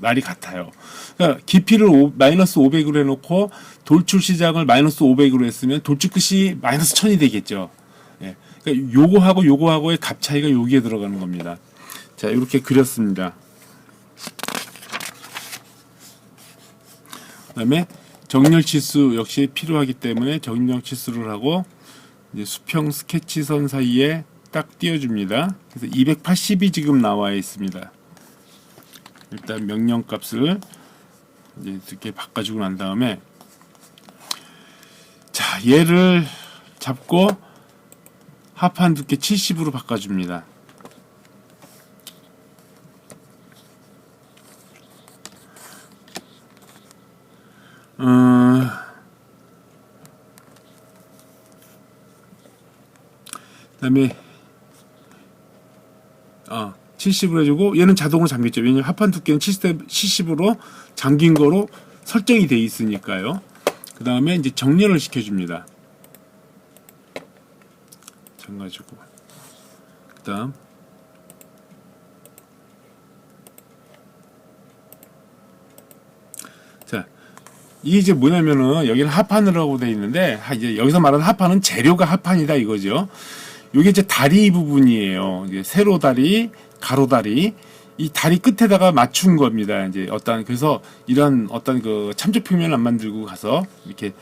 [SPEAKER 1] 말이 같아요. 그러니까 깊이를 마이너스 500으로 해놓고 돌출 시작을 마이너스 500으로 했으면 돌출 끝이 마이너스 1000이 되겠죠. 예. 그러니까 요거하고의 값 차이가 여기에 들어가는 겁니다. 자, 이렇게 그렸습니다. 그다음에 정렬 치수 역시 필요하기 때문에 정렬 치수를 하고 이제 수평 스케치선 사이에 딱 띄워줍니다. 그래서 280이 지금 나와 있습니다. 일단 명령 값을 이제 이렇게 바꿔주고 난 다음에 자, 얘를 잡고 합한 두께 70으로 바꿔줍니다. 그다음에 70으로 해주고 얘는 자동으로 잠겼죠. 왜냐면 합판 두께는 70으로 잠긴 거로 설정이 돼 있으니까요. 그 다음에 이제 정렬을 시켜줍니다. 잠가주고 그다음 자, 이게 이제 뭐냐면은 여기는 합판이라고 돼 있는데 이제 여기서 말하는 합판은 재료가 합판이다 이거죠. 이게 이제 다리 부분이에요. 이제 세로 다리, 가로 다리, 이 다리 끝에다가 맞춘 겁니다. 이제 그래서 이런 그 참조 평면을 안 만들고 가서 이렇게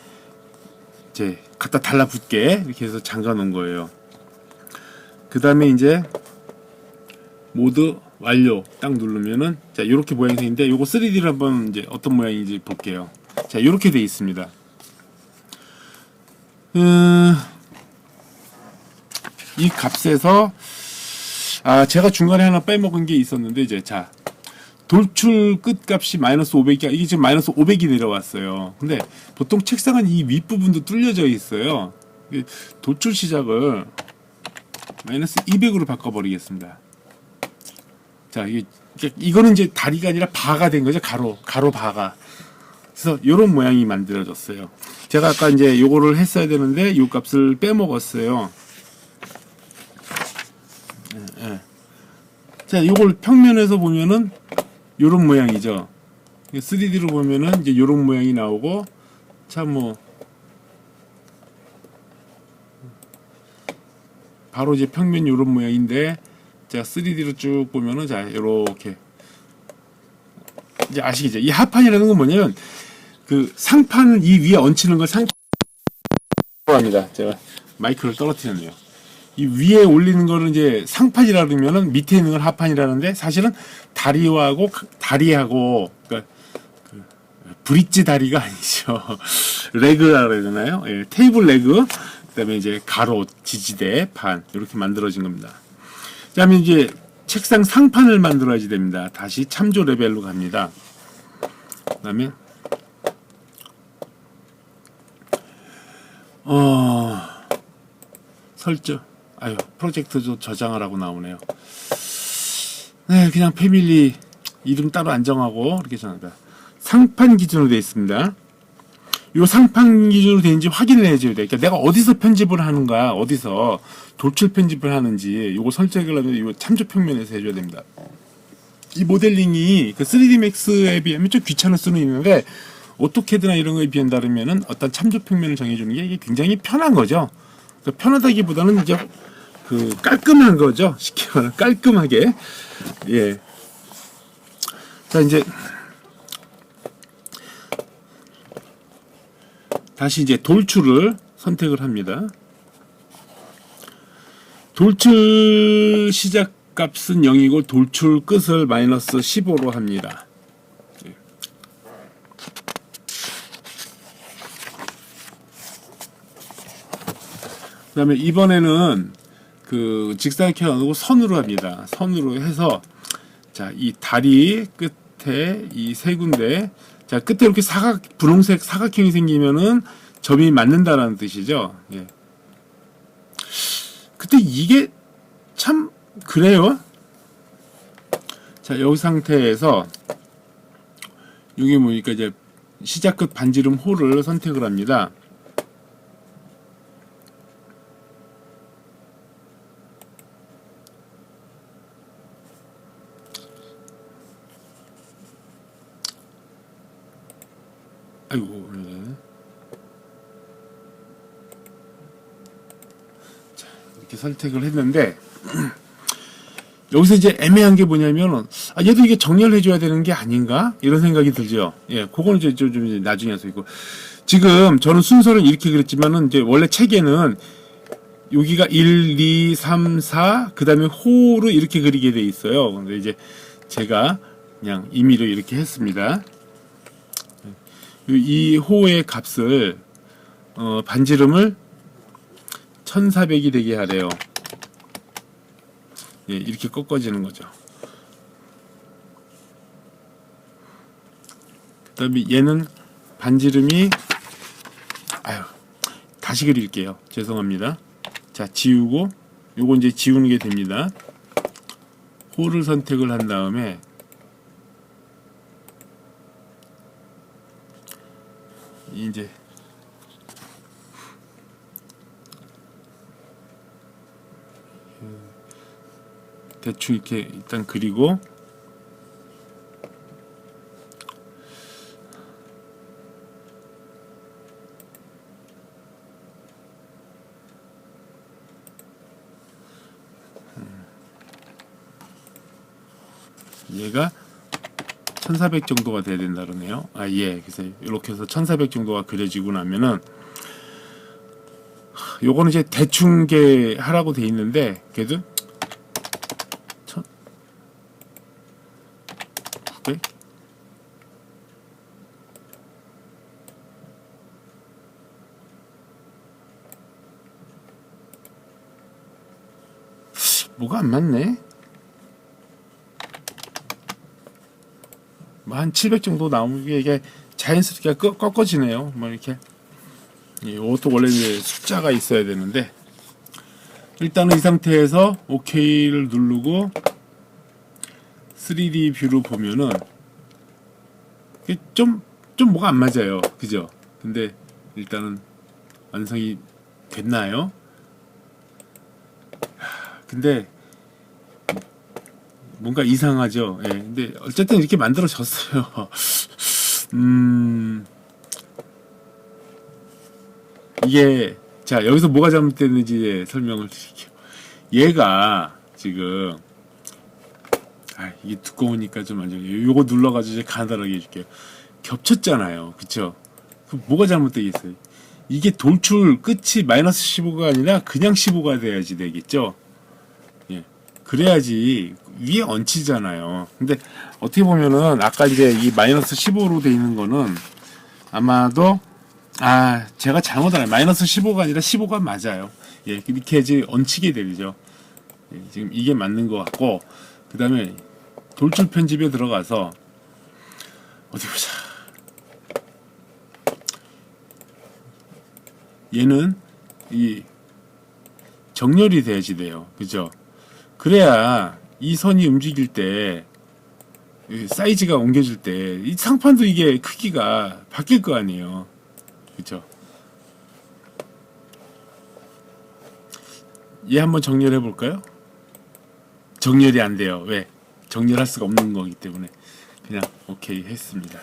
[SPEAKER 1] 이제 갖다 달라붙게 이렇게 해서 잠가 놓은 거예요. 그 다음에 이제 모드 완료 딱 누르면은 자, 이렇게 모양이 생긴데 요거 3D를 한번 이제 어떤 모양인지 볼게요. 자, 이렇게 돼 있습니다. 이 값에서 제가 중간에 하나 빼먹은 게 있었는데 이제 자, 돌출 끝값이 마이너스 500이 이게 지금 마이너스 500이 내려왔어요. 근데 보통 책상은 이 윗부분도 뚫려져 있어요. 돌출 시작을 마이너스 200으로 바꿔버리겠습니다. 자, 이거는 이제 다리가 아니라 바가 된 거죠. 가로 바가. 그래서 이런 모양이 만들어졌어요. 제가 아까 이제 요거를 했어야 되는데 이 값을 빼먹었어요. 예. 자, 요걸 평면에서 보면은 요런 모양이죠. 3D로 보면은 이제 요런 모양이 나오고, 참 뭐 바로 이제 평면 요런 모양인데, 자 3D로 쭉 보면은 자 요렇게 이제 아시겠죠? 이 하판이라는 건 뭐냐면 그 상판을 이 위에 얹히는 걸 상판이라고 합니다. 제가 마이크를 떨어뜨렸네요. 이 위에 올리는 거를 이제 상판이라 그러면은 밑에 있는 걸 하판이라는데, 사실은 다리하고 그러니까 그 브릿지 다리가 아니죠. 레그라 그래야 되나요? 예, 테이블 레그, 그다음에 이제 가로, 지지대, 판 이렇게 만들어진 겁니다. 그다음에 이제 책상 상판을 만들어야지 됩니다. 다시 참조 레벨로 갑니다. 그다음에 설정. 프로젝트도 저장하라고 나오네요. 네, 그냥 패밀리 이름 따로 안 정하고 이렇게 정합니다. 상판 기준으로 되어 있습니다. 이 상판 기준으로 되는지 확인을 해줘야 돼. 그러니까 내가 어디서 편집을 하는가, 어디서 돌출 편집을 하는지 이거 설정을 하면 이 참조 평면에서 해줘야 됩니다. 이 모델링이 그 3D Max에 비하면 좀 귀찮을 수는 있는데, 오토캐드나 이런 거에 비한다면은 어떤 참조 평면을 정해주는 게 이게 굉장히 편한 거죠. 그러니까 편하다기보다는 이제 그 깔끔한 거죠. 쉽게 말하면 깔끔하게. 예. 자, 이제 다시 이제 돌출을 선택을 합니다. 돌출 시작 값은 0이고 돌출 끝을 마이너스 15로 합니다. 그 다음에 이번에는 그 직사각형 안 하고 선으로 합니다. 선으로 해서, 자, 이 다리 끝에 이 세 군데, 자, 끝에 이렇게 분홍색 사각형이 생기면은 점이 맞는다라는 뜻이죠. 예. 그때 이게 참 그래요. 자, 여기 상태에서 여기 보니까 이제 시작 끝 반지름 호를 선택을 합니다. 아이고, 네. 자, 이렇게 선택을 했는데 여기서 이제 애매한 게 뭐냐면, 얘도 이게 정렬해 줘야 되는 게 아닌가 이런 생각이 들죠. 예, 그거는 이제 좀 이제 나중에 해서 있고, 지금 저는 순서를 이렇게 그렸지만은 이제 원래 책에는 여기가 1, 2, 3, 4, 그 다음에 호로 이렇게 그리게 돼 있어요. 근데 이제 제가 그냥 임의로 이렇게 했습니다. 이 호의 값을 반지름을 1400이 되게 하래요. 예, 이렇게 꺾어지는 거죠. 그 다음에 얘는 반지름이, 다시 그릴게요. 죄송합니다. 자, 지우고 요거 이제 지우는 게 됩니다. 호를 선택을 한 다음에 이제 대충 이렇게 일단 그리고, 얘가 1400 정도가 돼야 된다 그러네요. 예. 그래서 이렇게 해서 1400 정도가 그려지고 나면은, 요거는 이제 대충 게 하라고 돼 있는데, 그래도 900? 뭐가 안 맞네? 한 700 정도 나오면 이게 자연스럽게 꺾어지네요. 뭐 이렇게. 이것도 원래 이제 숫자가 있어야 되는데, 일단은 이 상태에서 OK를 누르고 3D 뷰로 보면은 좀 뭐가 안 맞아요. 그죠? 근데 일단은 완성이 됐나요? 근데 뭔가 이상하죠. 예. 근데 어쨌든 이렇게 만들어졌어요. 이게 자 여기서 뭐가 잘못됐는지 설명을 드릴게요. 얘가 지금 이게 두꺼우니까 좀 안 좋아요. 요거 눌러가지고 이제 간단하게 해줄게요. 겹쳤잖아요. 그쵸? 그럼 뭐가 잘못되겠어요? 이게 돌출 끝이 마이너스 15가 아니라 그냥 15가 돼야지 되겠죠? 예. 그래야지 위에 얹히잖아요. 근데 어떻게 보면은 아까 이제 이 마이너스 15로 돼 있는 거는 아마도 제가 잘못 알아요. 마이너스 15가 아니라 15가 맞아요. 예, 이렇게 이제 얹히게 되죠. 예, 지금 이게 맞는 것 같고, 그 다음에 돌출 편집에 들어가서 어디 보자. 얘는 이 정렬이 돼야지 돼요. 그죠? 그래야 이 선이 움직일 때 사이즈가 옮겨질 때 이 상판도 이게 크기가 바뀔 거 아니에요. 그죠? 얘 한번 정렬해 볼까요? 정렬이 안 돼요. 왜? 정렬할 수가 없는 거기 때문에 그냥 오케이 했습니다.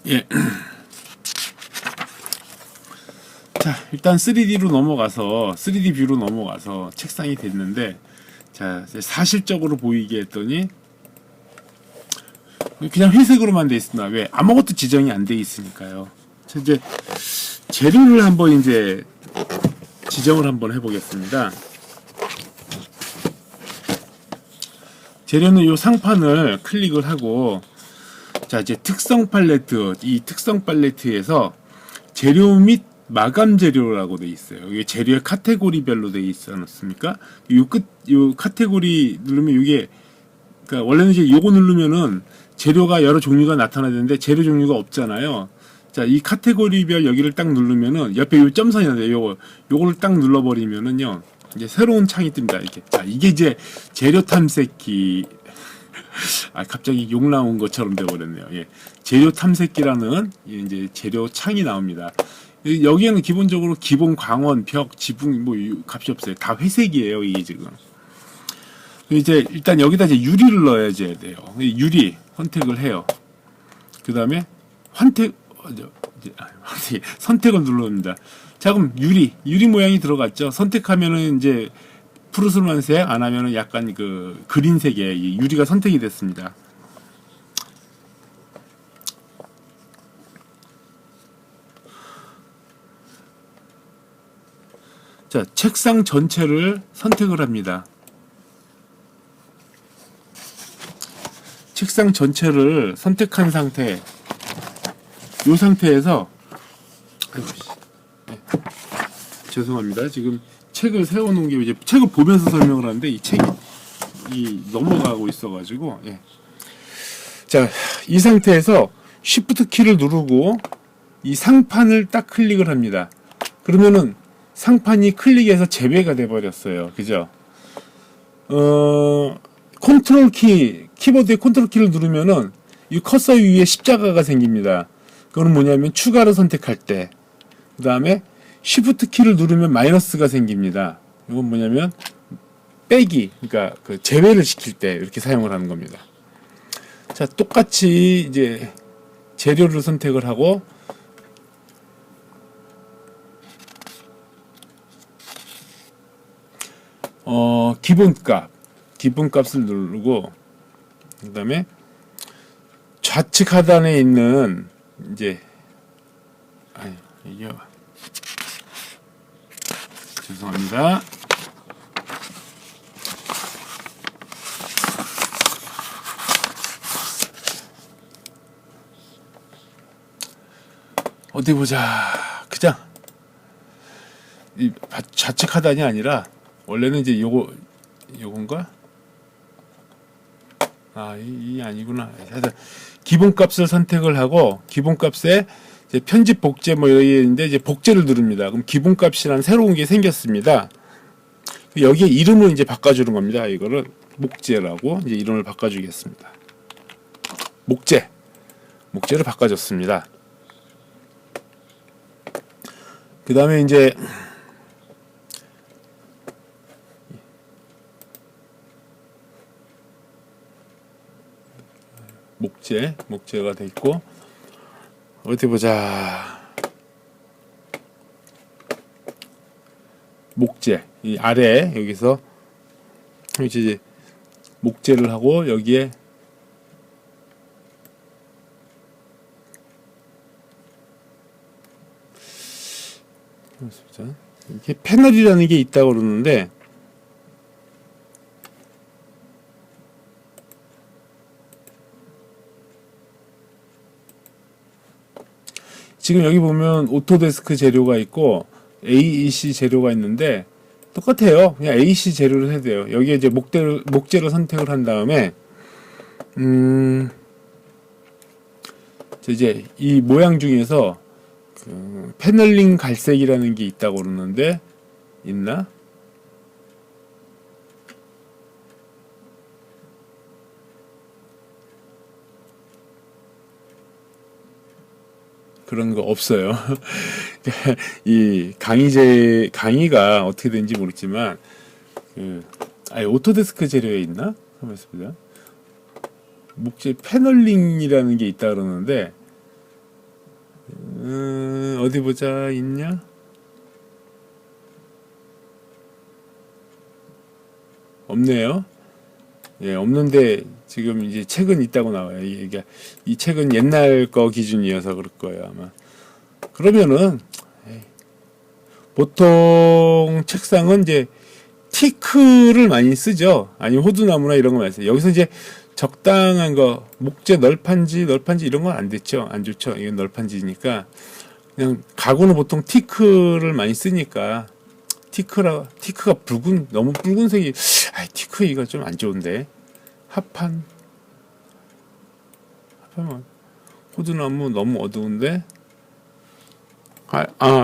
[SPEAKER 1] 예. 자, 일단 3D로 넘어가서 3D 뷰로 넘어가서 책상이 됐는데, 자, 이제 사실적으로 보이게 했더니 그냥 회색으로만 돼 있습니다. 왜? 아무것도 지정이 안 돼 있으니까요. 자, 이제 재료를 한번 이제 지정을 한번 해보겠습니다. 재료는 이 상판을 클릭을 하고, 자, 이제 특성 팔레트, 이 특성 팔레트에서 재료 및 마감 재료라고 돼 있어요. 이게 재료의 카테고리별로 돼 있지 않았습니까? 요 카테고리 누르면 이게, 그러니까 원래는 이제 요거 누르면은 재료가 여러 종류가 나타나야 되는데 재료 종류가 없잖아요. 자, 이 카테고리별 여기를 딱 누르면은 옆에 요 점선이 나요. 요거를 딱 눌러버리면은요, 이제 새로운 창이 뜹니다. 이렇게. 자, 이게 이제 재료 탐색기. 갑자기 욕 나온 것처럼 돼버렸네요. 예. 재료 탐색기라는 이제 재료 창이 나옵니다. 여기에는 기본적으로 기본 광원, 벽, 지붕 뭐 값이 없어요. 다 회색이에요. 이게 지금. 이제 일단 여기다 이제 유리를 넣어야지 돼요. 유리 선택을 해요. 그 다음에 선택을 눌러줍니다. 자, 그럼 유리 모양이 들어갔죠. 선택하면은 이제 푸르스름색, 안 하면은 약간 그 그린색의 유리가 선택이 됐습니다. 자, 책상 전체를 선택을 합니다. 책상 전체를 선택한 상태, 이 상태에서 죄송합니다. 지금 책을 세워놓은 게 이제 책을 보면서 설명을 하는데 이 책이 넘어가고 있어가지고, 예. 자, 이 상태에서 Shift 키를 누르고 이 상판을 딱 클릭을 합니다. 그러면은 상판이 클릭해서 재배가 돼 버렸어요. 그죠? 컨트롤 키보드의 컨트롤 키를 누르면은 이 커서 위에 십자가가 생깁니다. 그거는 뭐냐면 추가로 선택할 때, 그 다음에 Shift 키를 누르면 마이너스가 생깁니다. 이건 뭐냐면 빼기, 그러니까 그 제외를 시킬 때 이렇게 사용을 하는 겁니다. 자, 똑같이 이제 재료를 선택을 하고 기본값을 누르고, 그 다음에 좌측 하단에 있는 이제 이게 죄송합니다. 어디 보자. 그냥 이 좌측 하단이 아니라 원래는 이제 요건가? 이 아니구나. 하여튼 기본값을 선택을 하고 기본값에 이제 편집 복제 뭐 이런데 이제 복제를 누릅니다. 그럼 기본값이라는 새로운 게 생겼습니다. 여기에 이름을 이제 바꿔주는 겁니다. 이거를 목재라고 이제 이름을 바꿔주겠습니다. 목재를 바꿔줬습니다. 그 다음에 이제 목재가 돼 있고 어디 보자. 목재 이 아래 여기서 이제 목재를 하고 여기에 이렇게 패널이라는 게 있다고 그러는데 지금 여기 보면 오토데스크 재료가 있고 AEC 재료가 있는데 똑같아요. 그냥 AEC 재료를 해도 돼요. 여기에 이제 목재를 선택을 한 다음에 이제 이 모양 중에서 그 패널링 갈색이라는 게 있다고 그러는데 있나? 그런 거 없어요. 이 강의가 어떻게 되는지 모르겠지만 오토데스크 재료에 있나? 한번 해보자. 목재 패널링이라는 게 있다 그러는데 어디 보자. 있냐? 없네요. 예, 없는데 지금 이제 책은 있다고 나와요. 이게 이 책은 옛날 거 기준이어서 그럴 거예요, 아마. 그러면은 보통 책상은 이제 티크를 많이 쓰죠. 아니면 호두나무나 이런 거 많이 써요. 여기서 이제 적당한 거 목재 널판지 이런 건 안 됐죠. 안 좋죠. 이건 널판지니까 그냥 가구는 보통 티크를 많이 쓰니까 티크가 너무 붉은색이 티크 이거 좀 안 좋은데 합판 호두나무 너무 어두운데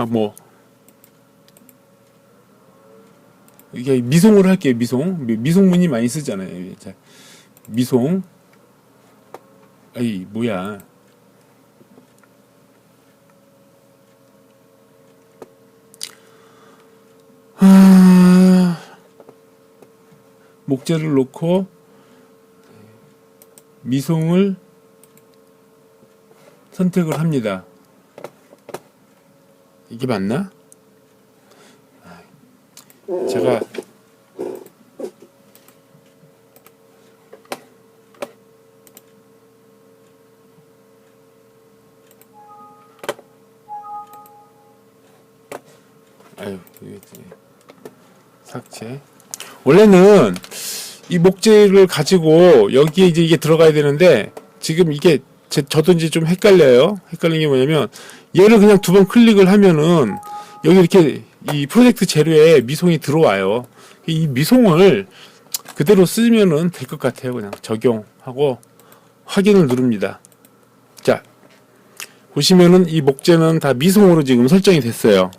[SPEAKER 1] 뭐 이게 미송으로 할게요. 미송문이 많이 쓰잖아요. 자, 미송 뭐야 목재를 놓고 미송을 선택을 합니다. 이게 맞나? 제가 삭제. 원래는 이 목재를 가지고 여기에 이제 이게 들어가야 되는데 지금 이게 저도 이제 좀 헷갈려요. 헷갈리는 게 뭐냐면 얘를 그냥 두 번 클릭을 하면은 여기 이렇게 이 프로젝트 재료에 미송이 들어와요. 이 미송을 그대로 쓰면은 될 것 같아요. 그냥 적용하고 확인을 누릅니다. 자, 보시면은 이 목재는 다 미송으로 지금 설정이 됐어요.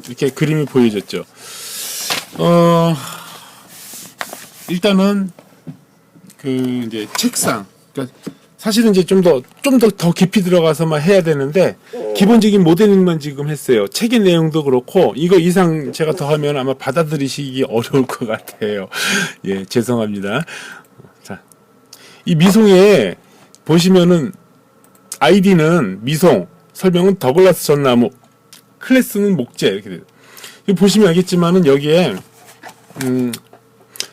[SPEAKER 1] 이렇게 그림이 보여졌죠. 일단은 이제 책상. 그러니까 사실은 이제 좀 더 깊이 들어가서만 해야 되는데 기본적인 모델링만 지금 했어요. 책의 내용도 그렇고 이거 이상 제가 더 하면 아마 받아들이시기 어려울 것 같아요. 예, 죄송합니다. 자, 이 미송에 보시면은 아이디는 미송, 설명은 더글라스 전나무, 클래스는 목재 이렇게 돼요. 보시면 알겠지만은 여기에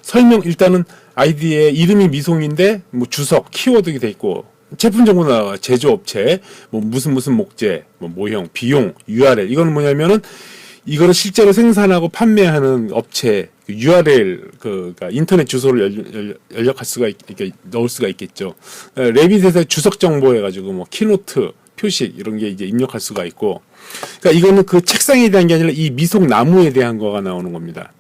[SPEAKER 1] 설명 일단은 아이디의 이름이 미송인데 뭐 주석, 키워드가 돼 있고 제품 정보 나와 제조업체, 뭐 무슨 목재, 뭐 모형, 비용, URL. 이거는 뭐냐면은 이거를 실제로 생산하고 판매하는 업체 URL 그러니까 인터넷 주소를 열역할 수가 이렇게 넣을 수가 있겠죠. 레빗에서 주석 정보 해가지고 뭐 키노트, 표식 이런 게 이제 입력할 수가 있고. 그러니까 이거는 그 책상에 대한 게 아니라 이 미송 나무에 대한 거가 나오는 겁니다.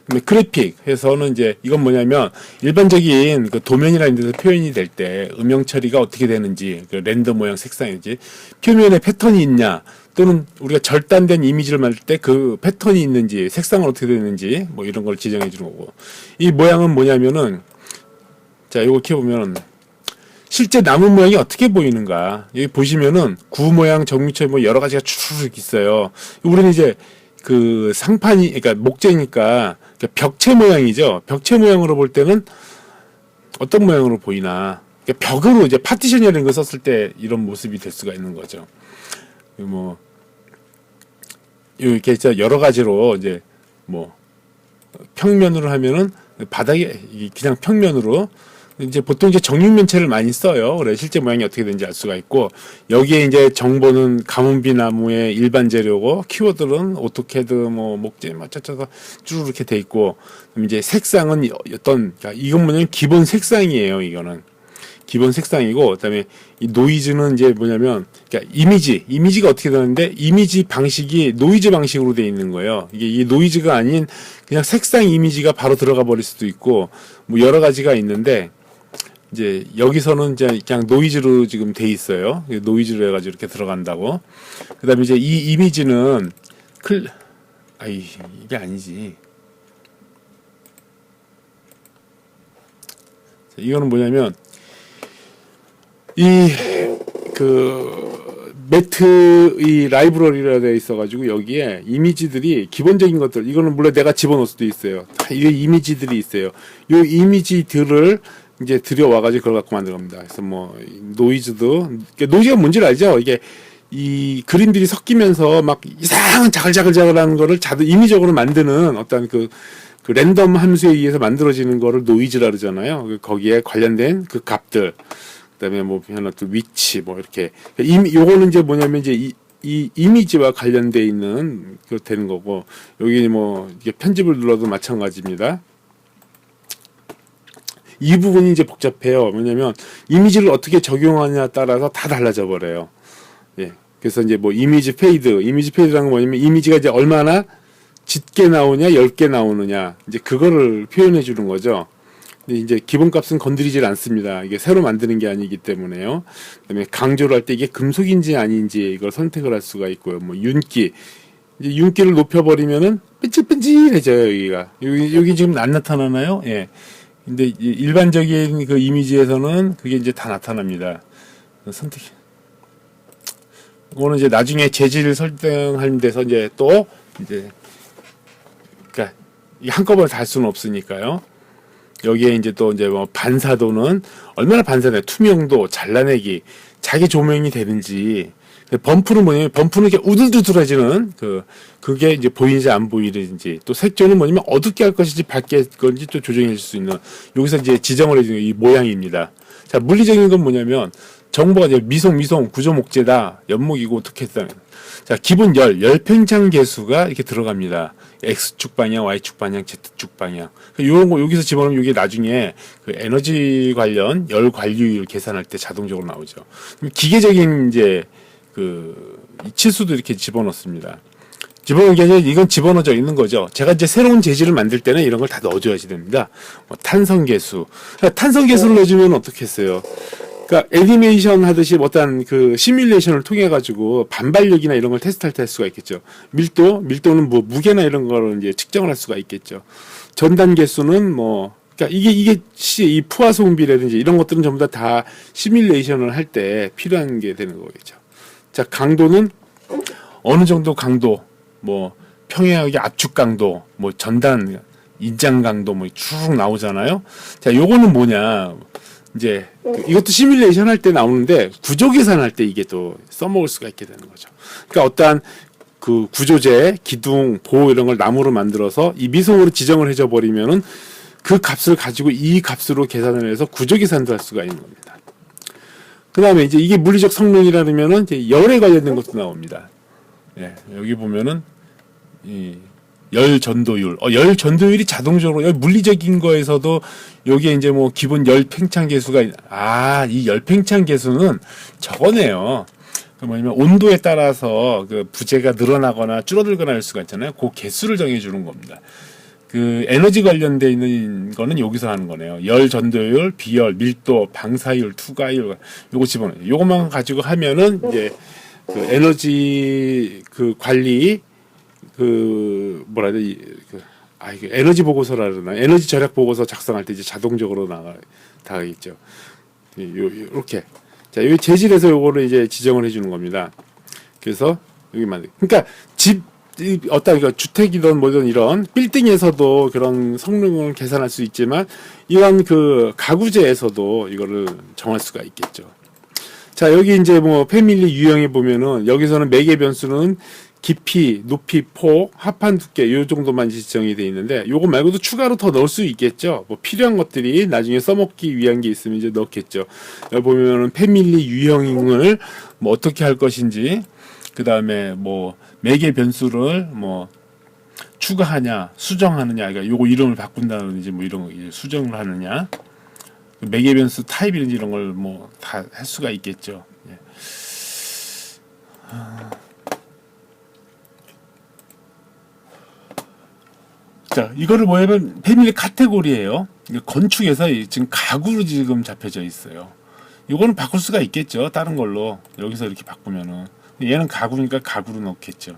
[SPEAKER 1] 그다음에 그래픽 해서는 이제 이건 뭐냐면 일반적인 그 도면이라는 데서 표현이 될 때 음영 처리가 어떻게 되는지, 그 렌더 모양 색상인지, 표면에 패턴이 있냐, 또는 우리가 절단된 이미지를 만들 때 그 패턴이 있는지, 색상은 어떻게 되는지 뭐 이런 걸 지정해 주는 거고, 이 모양은 뭐냐면은 자, 이거 이렇게 보면 실제 나무 모양이 어떻게 보이는가, 여기 보시면은 구 모양, 정미처 뭐 여러 가지가 추르륵 있어요. 우리는 이제 그 상판이, 그러니까 목재니까 벽체 모양이죠. 벽체 모양으로 볼 때는 어떤 모양으로 보이나. 그러니까 벽으로 이제 파티션이라는 걸 썼을 때 이런 모습이 될 수가 있는 거죠. 뭐 이렇게 여러 가지로 이제 뭐 평면으로 하면은 바닥에 그냥 평면으로 이제 보통 이제 정육면체를 많이 써요. 그래 실제 모양이 어떻게 되는지 알 수가 있고, 여기에 이제 정보는 가문비 나무의 일반 재료고, 키워드는 오토캐드 뭐 목재 맞춰서 쭉 이렇게 돼 있고, 그럼 이제 색상은 어떤, 그러니까 이건 뭐냐면 기본 색상이에요. 이거는 기본 색상이고, 그다음에 이 노이즈는 이제 뭐냐면, 그러니까 이미지가 어떻게 되는데, 이미지 방식이 노이즈 방식으로 돼 있는 거예요. 이게 이 노이즈가 아닌 그냥 색상 이미지가 바로 들어가 버릴 수도 있고, 뭐 여러 가지가 있는데, 이제 여기서는 이제 그냥 노이즈로 지금 돼 있어요. 노이즈로 해가지고 이렇게 들어간다고. 그다음에 이제 이 이미지는 이게 아니지. 이거는 뭐냐면 매트 이 라이브러리라 되어 있어가지고 여기에 이미지들이 기본적인 것들, 이거는 물론 내가 집어넣을 수도 있어요. 이게 이미지들이 있어요. 이 이미지들을 이제 들여와가지고 그걸 갖고 만든 겁니다. 그래서 뭐 노이즈도, 노이즈가 뭔지를 알죠? 이게 이 그림들이 섞이면서 막 이상한 자글자글자글한 거를 임의적으로 만드는 어떤 그 랜덤 함수에 의해서 만들어지는 거를 노이즈라 그러잖아요. 거기에 관련된 그 값들, 그다음에 뭐 하나 또 위치 뭐 이렇게, 요거는 이제 뭐냐면 이제 이 이미지와 관련돼 있는 그 되는 거고, 여기 뭐 이게 편집을 눌러도 마찬가지입니다. 이 부분이 이제 복잡해요. 왜냐면 이미지를 어떻게 적용하냐에 따라서 다 달라져 버려요. 예. 그래서 이제 뭐 이미지 페이드라는 건 뭐냐면 이미지가 이제 얼마나 짙게 나오냐, 얇게 나오느냐, 이제 그거를 표현해 주는 거죠. 근데 이제 기본값은 건드리질 않습니다. 이게 새로 만드는 게 아니기 때문에요. 그다음에 강조를 할 때 이게 금속인지 아닌지 이걸 선택을 할 수가 있고요. 뭐 윤기, 이제 윤기를 높여버리면은 뺀질뺀질해져요. 여기 지금 안 나타나나요? 예. 근데 일반적인 그 이미지에서는 그게 이제 다 나타납니다. 선택. 이거는 이제 나중에 재질 설정하는 데서 이제 또 이제, 그러니까 한꺼번에 다 할 수는 없으니까요. 여기에 이제 또 이제 뭐 반사도는 얼마나 반사돼, 투명도, 잘라내기, 자기 조명이 되는지. 범프는 뭐냐면, 범프는 이렇게 우들두들해지는 그게 이제 보이는지 안 보이는지, 또 색조는 뭐냐면 어둡게 할 것인지 밝게 할 건지 또 조정해 줄 수 있는, 여기서 이제 지정을 해주는 이 모양입니다. 자, 물리적인 건 뭐냐면 정보가 이제 미송 구조 목재다, 연목이고 어떻게 했다. 자, 기본 열 팽창 계수가 이렇게 들어갑니다. X축 방향, Y축 방향, Z축 방향. 요런 거 여기서 집어넣으면 이게 나중에 그 에너지 관련 열 관리율 계산할 때 자동적으로 나오죠. 기계적인 이제 치수도 이렇게 집어넣습니다. 집어넣은 게 아니라 이건 집어넣어져 있는 거죠. 제가 이제 새로운 재질을 만들 때는 이런 걸 다 넣어줘야 됩니다. 뭐 탄성계수. 탄성계수를 넣어주면 어떻겠어요? 그러니까 애니메이션 하듯이 어떤 그 시뮬레이션을 통해 가지고 반발력이나 이런 걸 테스트할 때 할 수가 있겠죠. 밀도는 뭐 무게나 이런 거를 이제 측정을 할 수가 있겠죠. 전단 개수는 뭐, 그러니까 이게 이 푸아송비라든지 이런 것들은 전부 다 시뮬레이션을 할 때 필요한 게 되는 거겠죠. 자, 강도는 어느 정도 강도, 뭐 평행하게 압축 강도, 뭐 전단 인장 강도 뭐 쭉 나오잖아요. 자, 요거는 뭐냐? 이제 이것도 시뮬레이션 할 때 나오는데 구조 계산할 때 이게 또 써먹을 수가 있게 되는 거죠. 그러니까 어떠한 그 구조재, 기둥, 보호 이런 걸 나무로 만들어서 이 미송으로 지정을 해줘 버리면은 그 값을 가지고 이 값으로 계산을 해서 구조 계산도 할 수가 있는 겁니다. 그 다음에 이제 이게 물리적 성능이라면은 이제 열에 관련된 것도 나옵니다. 예, 여기 보면은 이 열 전도율, 열 전도율이 자동적으로 물리적인 거에서도 여기에 이제 뭐 기본 열 팽창 계수가 이 열 팽창 계수는 저거네요. 그 뭐냐면 온도에 따라서 그 부재가 늘어나거나 줄어들거나 할 수가 있잖아요. 그 개수를 정해주는 겁니다. 그 에너지 관련돼 있는 거는 여기서 하는 거네요. 열 전도율, 비열, 밀도, 방사율, 투과율 요거 집어넣어요. 요것만 가지고 하면은 이제 그 에너지 그 관리 그 뭐라 해야 돼? 이게 에너지 보고서라 그러나 에너지 절약 보고서 작성할 때 이제 자동적으로 나가겠죠. 요렇게 자, 요 재질에서 요거를 이제 지정을 해주는 겁니다. 그래서 여기만 그러니까 집 어떤 주택이든 뭐든 이런 빌딩에서도 그런 성능을 계산할 수 있지만 이런 그 가구재에서도 이거를 정할 수가 있겠죠. 자, 여기 이제 뭐 패밀리 유형에 보면은 여기서는 매개 변수는 깊이, 높이, 폭, 합판 두께 요 정도만 지정이 되어 있는데 요거 말고도 추가로 더 넣을 수 있겠죠. 뭐 필요한 것들이 나중에 써먹기 위한 게 있으면 이제 넣겠죠. 여기 보면은 패밀리 유형을 뭐 어떻게 할 것인지 그 다음에 뭐 매개 변수를 뭐 추가하냐, 수정하느냐, 그러니까 요거 이름을 바꾼다든지 뭐 이런 거 수정을 하느냐, 매개 변수 타입이든지 이런 걸 뭐 다 할 수가 있겠죠. 예. 자, 이거를 뭐냐면 패밀리 카테고리예요. 건축에서 지금 가구로 지금 잡혀져 있어요. 이거는 바꿀 수가 있겠죠. 다른 걸로 여기서 이렇게 바꾸면은 얘는 가구니까 가구로 넣겠죠.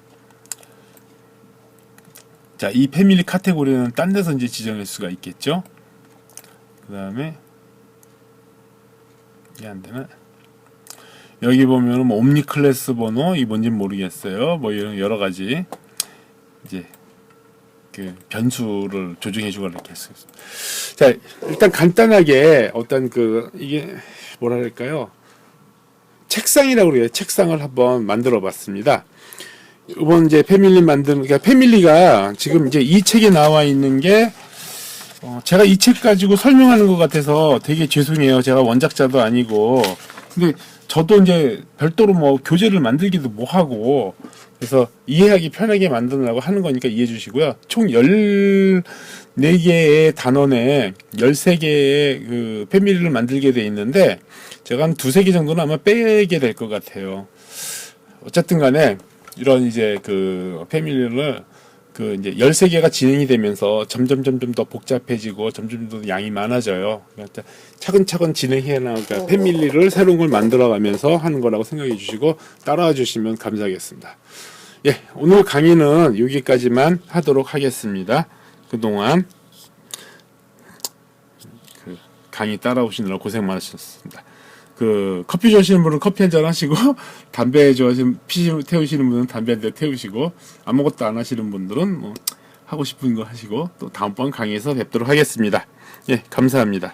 [SPEAKER 1] 자, 이 패밀리 카테고리는 딴 데서 이제 지정할 수가 있겠죠. 그 다음에 이게 안 되나? 여기 보면은 뭐 옴니 클래스 번호 이 뭔지 모르겠어요. 뭐 이런 여러 가지 이제 그 변수를 조정해 주고 이렇게 했어요. 자, 일단 간단하게 어떤 그 이게 뭐라 그럴까요? 책상이라고 그래요. 책상을 한번 만들어 봤습니다. 이번 이제 패밀리 그러니까 패밀리가 지금 이제 이 책에 나와 있는 게 제가 이 책 가지고 설명하는 것 같아서 되게 죄송해요. 제가 원작자도 아니고. 근데 저도 이제 별도로 뭐 교재를 만들기도 뭐 하고 그래서 이해하기 편하게 만드느라고 하는 거니까 이해해 주시고요. 총 14개의 단원에 13개의 그 패밀리를 만들게 돼 있는데 제가 한 2-3개 정도는 아마 빼게 될 것 같아요. 어쨌든 간에 이런 이제 그 패밀리를 그 이제 13개가 진행이 되면서 점점 더 복잡해지고 점점 더 양이 많아져요. 그러니까 차근차근 진행해 나가니까 패밀리를 새로운 걸 만들어 가면서 하는 거라고 생각해 주시고 따라와 주시면 감사하겠습니다. 예, 오늘 강의는 여기까지만 하도록 하겠습니다. 그동안 그 강의 따라오시느라 고생 많으셨습니다. 그 커피 좋아하시는 분은 커피 한잔 하시고 담배 좋아하시는 피시 태우시는 분은 담배 한 대 태우시고 아무것도 안 하시는 분들은 뭐 하고 싶은 거 하시고 또 다음번 강의에서 뵙도록 하겠습니다. 예, 감사합니다.